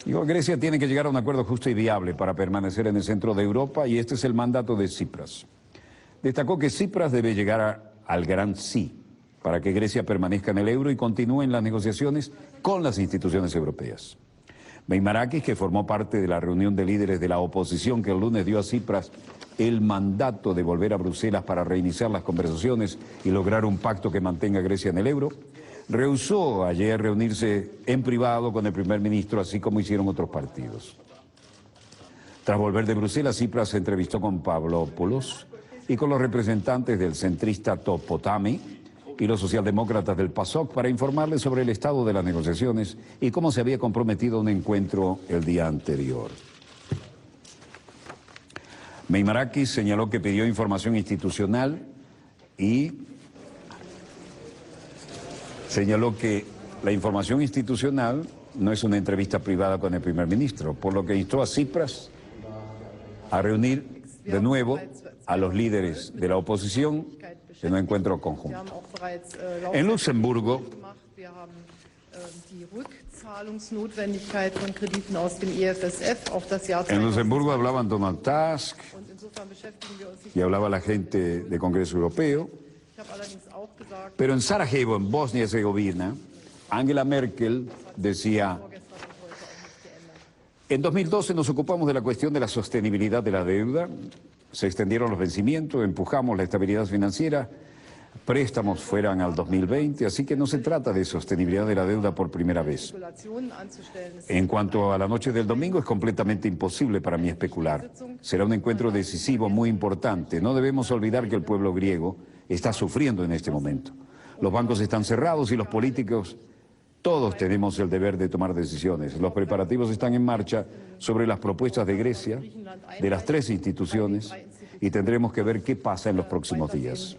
dijo: Grecia tiene que llegar a un acuerdo justo y viable para permanecer en el centro de Europa y este es el mandato de Tsipras. Destacó que Tsipras debe llegar al gran sí para que Grecia permanezca en el euro y continúen las negociaciones con las instituciones europeas. Meimarakis, que formó parte de la reunión de líderes de la oposición que el lunes dio a Tsipras el mandato de volver a Bruselas para reiniciar las conversaciones y lograr un pacto que mantenga a Grecia en el euro, rehusó ayer reunirse en privado con el primer ministro, así como hicieron otros partidos. Tras volver de Bruselas, Tsipras se entrevistó con Pavlopoulos y con los representantes del centrista Topotami y los socialdemócratas del PASOK para informarles sobre el estado de las negociaciones y cómo se había comprometido un encuentro el día anterior. Meimarakis señaló que pidió información institucional y señaló que la información institucional no es una entrevista privada con el primer ministro, por lo que instó a Tsipras a reunir de nuevo a los líderes de la oposición en un encuentro conjunto. En Luxemburgo, hablaban Donald Tusk y hablaba la gente del Congreso Europeo, pero en Sarajevo, en Bosnia y Herzegovina, Angela Merkel decía: en 2012 nos ocupamos de la cuestión de la sostenibilidad de la deuda, se extendieron los vencimientos, empujamos la estabilidad financiera, préstamos fueran al 2020, así que no se trata de sostenibilidad de la deuda por primera vez. En cuanto a la noche del domingo, es completamente imposible para mí especular. Será un encuentro decisivo, muy importante. No debemos olvidar que el pueblo griego está sufriendo en este momento. Los bancos están cerrados y los políticos, todos tenemos el deber de tomar decisiones. Los preparativos están en marcha sobre las propuestas de Grecia, de las tres instituciones, y tendremos que ver qué pasa en los próximos días.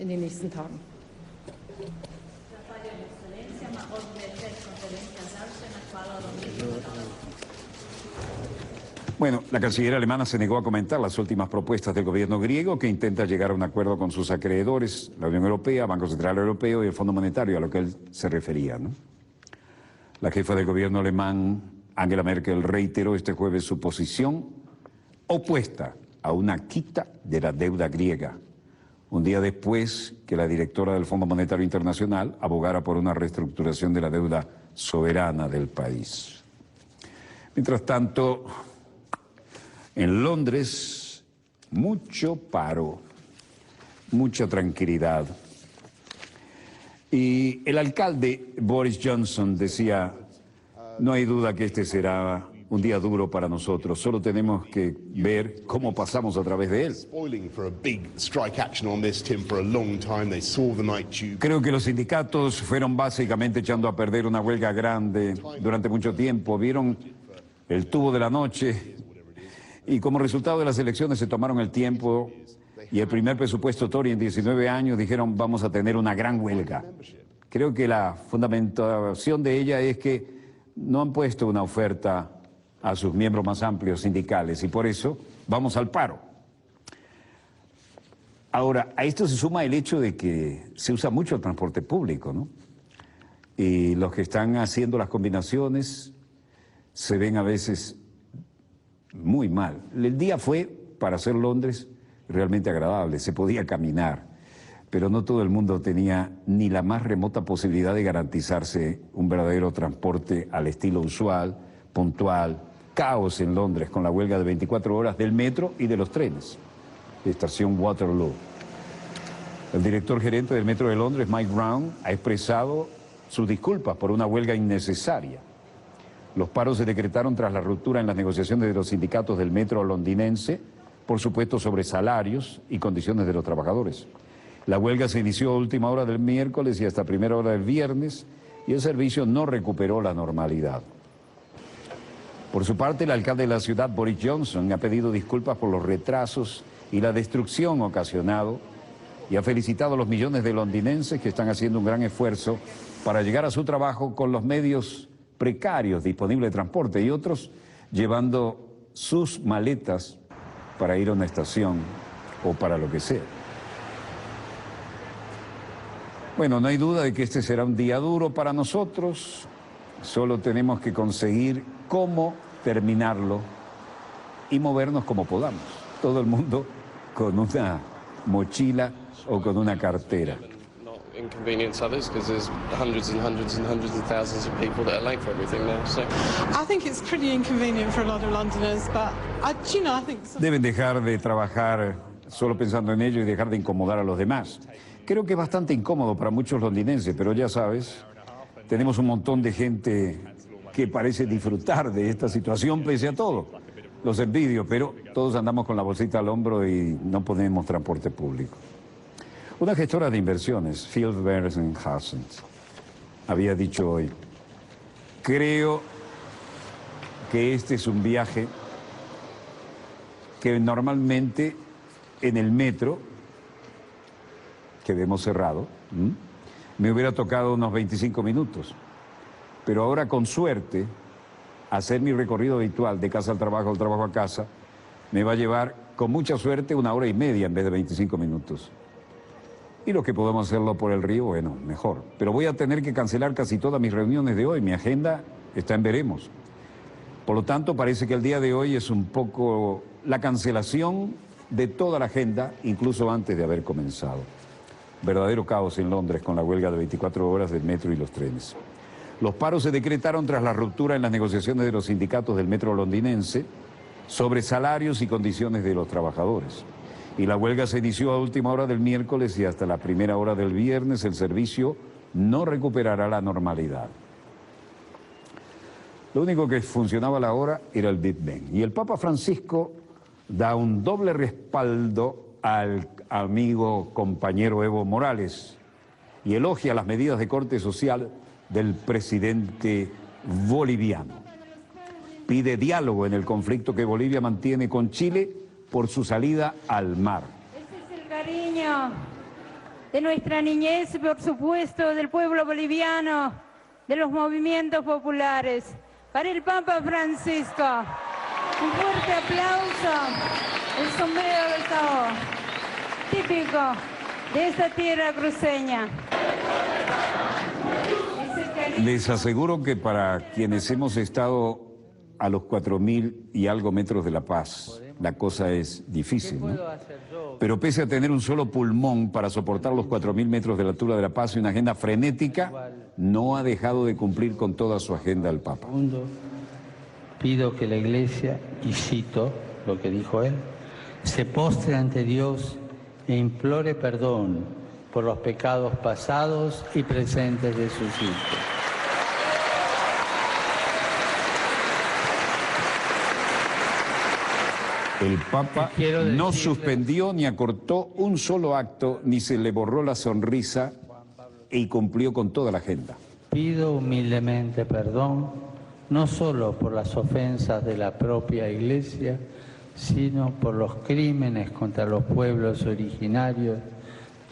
Bueno, la canciller alemana se negó a comentar las últimas propuestas del gobierno griego, que intenta llegar a un acuerdo con sus acreedores, la Unión Europea, Banco Central Europeo y el Fondo Monetario, a lo que él se refería, ¿no? La jefa del gobierno alemán, Angela Merkel, reiteró este jueves su posición opuesta a una quita de la deuda griega, un día después que la directora del Fondo Monetario Internacional abogara por una reestructuración de la deuda soberana del país. Mientras tanto, en Londres, mucho paro, mucha tranquilidad. Y el alcalde Boris Johnson decía: no hay duda que este será un día duro para nosotros, solo tenemos que ver cómo pasamos a través de él. Creo que los sindicatos fueron básicamente echando a perder una huelga grande durante mucho tiempo, vieron el tubo de la noche y como resultado de las elecciones se tomaron el tiempo. Y el primer presupuesto Tory en 19 años dijeron: vamos a tener una gran huelga. Creo que la fundamentación de ella es que no han puesto una oferta a sus miembros más amplios sindicales y por eso vamos al paro. Ahora, a esto se suma el hecho de que se usa mucho el transporte público, ¿no? Y los que están haciendo las combinaciones se ven a veces muy mal. El día fue, para hacer Londres, realmente agradable, se podía caminar, pero no todo el mundo tenía ni la más remota posibilidad de garantizarse un verdadero transporte al estilo usual, puntual. Caos en Londres con la huelga de 24 horas del metro y de los trenes. Estación Waterloo. El director gerente del Metro de Londres, Mike Brown, ha expresado sus disculpas por una huelga innecesaria. Los paros se decretaron tras la ruptura en las negociaciones de los sindicatos del metro londinense, por supuesto sobre salarios y condiciones de los trabajadores. La huelga se inició a última hora del miércoles y hasta primera hora del viernes y el servicio no recuperó la normalidad. Por su parte, el alcalde de la ciudad, Boris Johnson, ha pedido disculpas por los retrasos y la destrucción ocasionado y ha felicitado a los millones de londinenses que están haciendo un gran esfuerzo para llegar a su trabajo con los medios precarios disponibles de transporte y otros llevando sus maletas para ir a una estación o para lo que sea. Bueno, no hay duda de que este será un día duro para nosotros, solo tenemos que conseguir cómo terminarlo y movernos como podamos. Todo el mundo con una mochila o con una cartera. Inconvenience others because there's hundreds and hundreds and hundreds of thousands of people that are late for everything now. So I think it's pretty inconvenient for a lot of Londoners, but I think deben dejar de trabajar solo pensando en ello y dejar de incomodar a los demás. Creo que es bastante incómodo para muchos londinenses, pero ya sabes, tenemos un montón de gente que parece disfrutar de esta situación pese a todo. Los envidio, pero todos andamos con la bolsita al hombro y no ponemos transporte público. Una gestora de inversiones, Phil Berenhausen, había dicho hoy, creo que este es un viaje que normalmente en el metro, que vemos cerrado, me hubiera tocado unos 25 minutos. Pero ahora, con suerte, hacer mi recorrido habitual de casa al trabajo a casa, me va a llevar, con mucha suerte, 1 hora y media en vez de 25 minutos. Y los que podamos hacerlo por el río, bueno, mejor. Pero voy a tener que cancelar casi todas mis reuniones de hoy. Mi agenda está en veremos. Por lo tanto, parece que el día de hoy es un poco la cancelación de toda la agenda, incluso antes de haber comenzado. Verdadero caos en Londres con la huelga de 24 horas del metro y los trenes. Los paros se decretaron tras la ruptura en las negociaciones de los sindicatos del metro londinense sobre salarios y condiciones de los trabajadores. Y la huelga se inició a última hora del miércoles y hasta la primera hora del viernes el servicio no recuperará la normalidad. Lo único que funcionaba a la hora era el Big Bang. Y el Papa Francisco da un doble respaldo al amigo compañero Evo Morales y elogia las medidas de corte social del presidente boliviano. Pide diálogo en el conflicto que Bolivia mantiene con Chile por su salida al mar. Ese es el cariño de nuestra niñez y, por supuesto, del pueblo boliviano, de los movimientos populares. Para el Papa Francisco, un fuerte aplauso, el sombrero del Sao, típico de esta tierra cruceña. Les aseguro que para quienes hemos estado a los 4.000 y algo metros de La Paz, la cosa es difícil, ¿no? Pero pese a tener un solo pulmón para soportar los 4.000 metros de la altura de La Paz y una agenda frenética, no ha dejado de cumplir con toda su agenda el Papa. Pido que la Iglesia, y cito lo que dijo él, se postre ante Dios e implore perdón por los pecados pasados y presentes de sus hijos. El Papa no suspendió ni acortó un solo acto, ni se le borró la sonrisa y cumplió con toda la agenda. Pido humildemente perdón, no solo por las ofensas de la propia Iglesia, sino por los crímenes contra los pueblos originarios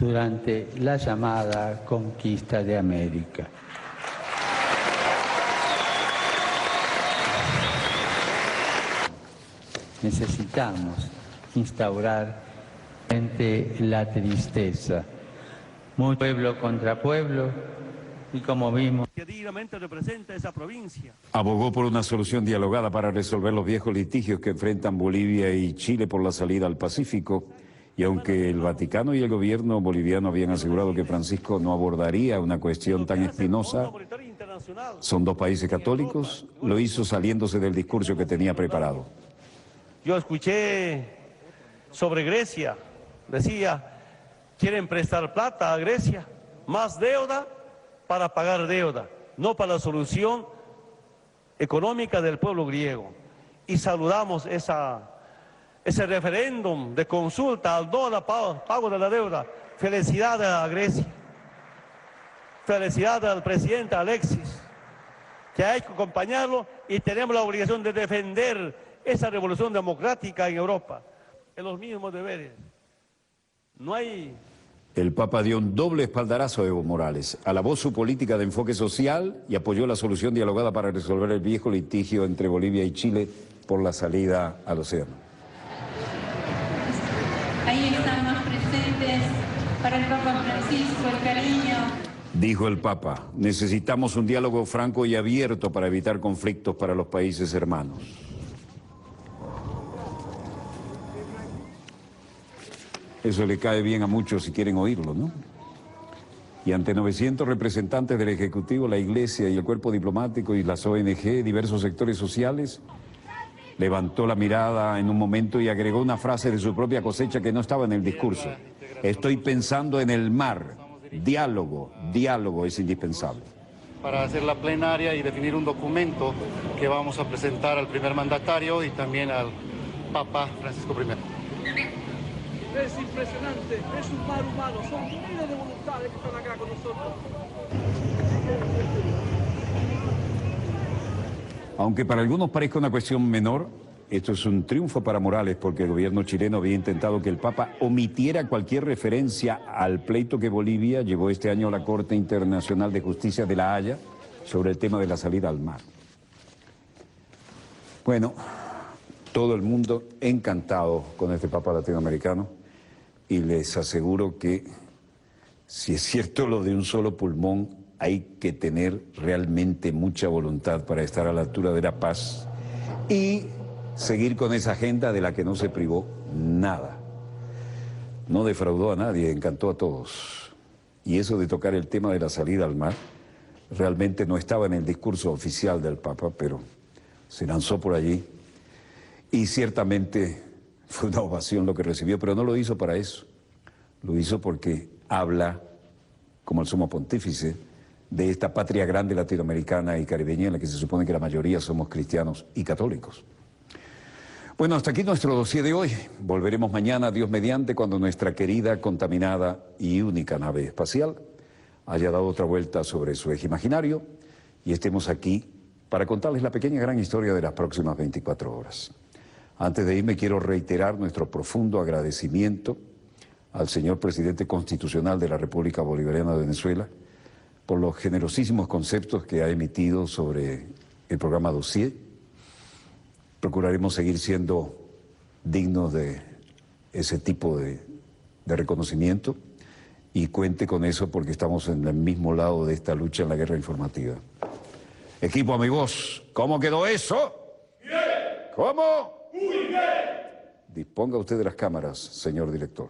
durante la llamada conquista de América. Necesitamos instaurar entre la tristeza, muy pueblo contra pueblo, y como vimos, que dignamente representa esa provincia. Abogó por una solución dialogada para resolver los viejos litigios que enfrentan Bolivia y Chile por la salida al Pacífico. Y aunque el Vaticano y el gobierno boliviano habían asegurado que Francisco no abordaría una cuestión tan espinosa, son dos países católicos, lo hizo saliéndose del discurso que tenía preparado. Yo escuché sobre Grecia, decía, quieren prestar plata a Grecia, más deuda para pagar deuda, no para la solución económica del pueblo griego. Y saludamos ese referéndum de consulta al no pago de la deuda. Felicidades a Grecia, felicidades al presidente Alexis, que hay que acompañarlo y tenemos la obligación de defender esa revolución democrática en Europa, en los mismos deberes. No hay... El Papa dio un doble espaldarazo a Evo Morales, alabó su política de enfoque social y apoyó la solución dialogada para resolver el viejo litigio entre Bolivia y Chile por la salida al océano. Ahí estamos presentes para el Papa Francisco, el cariño. Dijo el Papa, necesitamos un diálogo franco y abierto para evitar conflictos para los países hermanos. Eso le cae bien a muchos si quieren oírlo, ¿no? Y ante 900 representantes del Ejecutivo, la Iglesia y el cuerpo diplomático y las ONG, diversos sectores sociales, levantó la mirada en un momento y agregó una frase de su propia cosecha que no estaba en el discurso. Estoy pensando en el mar. Diálogo, diálogo es indispensable. Para hacer la plenaria y definir un documento que vamos a presentar al primer mandatario y también al Papa Francisco I. Es impresionante, es un mar humano, son miles de voluntades que están acá con nosotros. Aunque para algunos parezca una cuestión menor, esto es un triunfo para Morales porque el gobierno chileno había intentado que el Papa omitiera cualquier referencia al pleito que Bolivia llevó este año a la Corte Internacional de Justicia de La Haya sobre el tema de la salida al mar. Bueno, todo el mundo encantado con este Papa latinoamericano y les aseguro que si es cierto lo de un solo pulmón, hay que tener realmente mucha voluntad para estar a la altura de la paz y seguir con esa agenda de la que no se privó nada. No defraudó a nadie, encantó a todos. Y eso de tocar el tema de la salida al mar realmente no estaba en el discurso oficial del Papa, pero se lanzó por allí y ciertamente fue una ovación lo que recibió, pero no lo hizo para eso. Lo hizo porque habla, como el sumo pontífice, de esta patria grande latinoamericana y caribeña en la que se supone que la mayoría somos cristianos y católicos. Bueno, hasta aquí nuestro dossier de hoy. Volveremos mañana, Dios mediante, cuando nuestra querida, contaminada y única nave espacial haya dado otra vuelta sobre su eje imaginario y estemos aquí para contarles la pequeña gran historia de las próximas 24 horas. Antes de irme quiero reiterar nuestro profundo agradecimiento al señor presidente constitucional de la República Bolivariana de Venezuela por los generosísimos conceptos que ha emitido sobre el programa Dossier. Procuraremos seguir siendo dignos de ese tipo de reconocimiento y cuente con eso porque estamos en el mismo lado de esta lucha en la guerra informativa. Equipo, amigos, ¿cómo quedó eso? ¡Bien! ¿Cómo? ¡Muy bien! Disponga usted de las cámaras, señor director.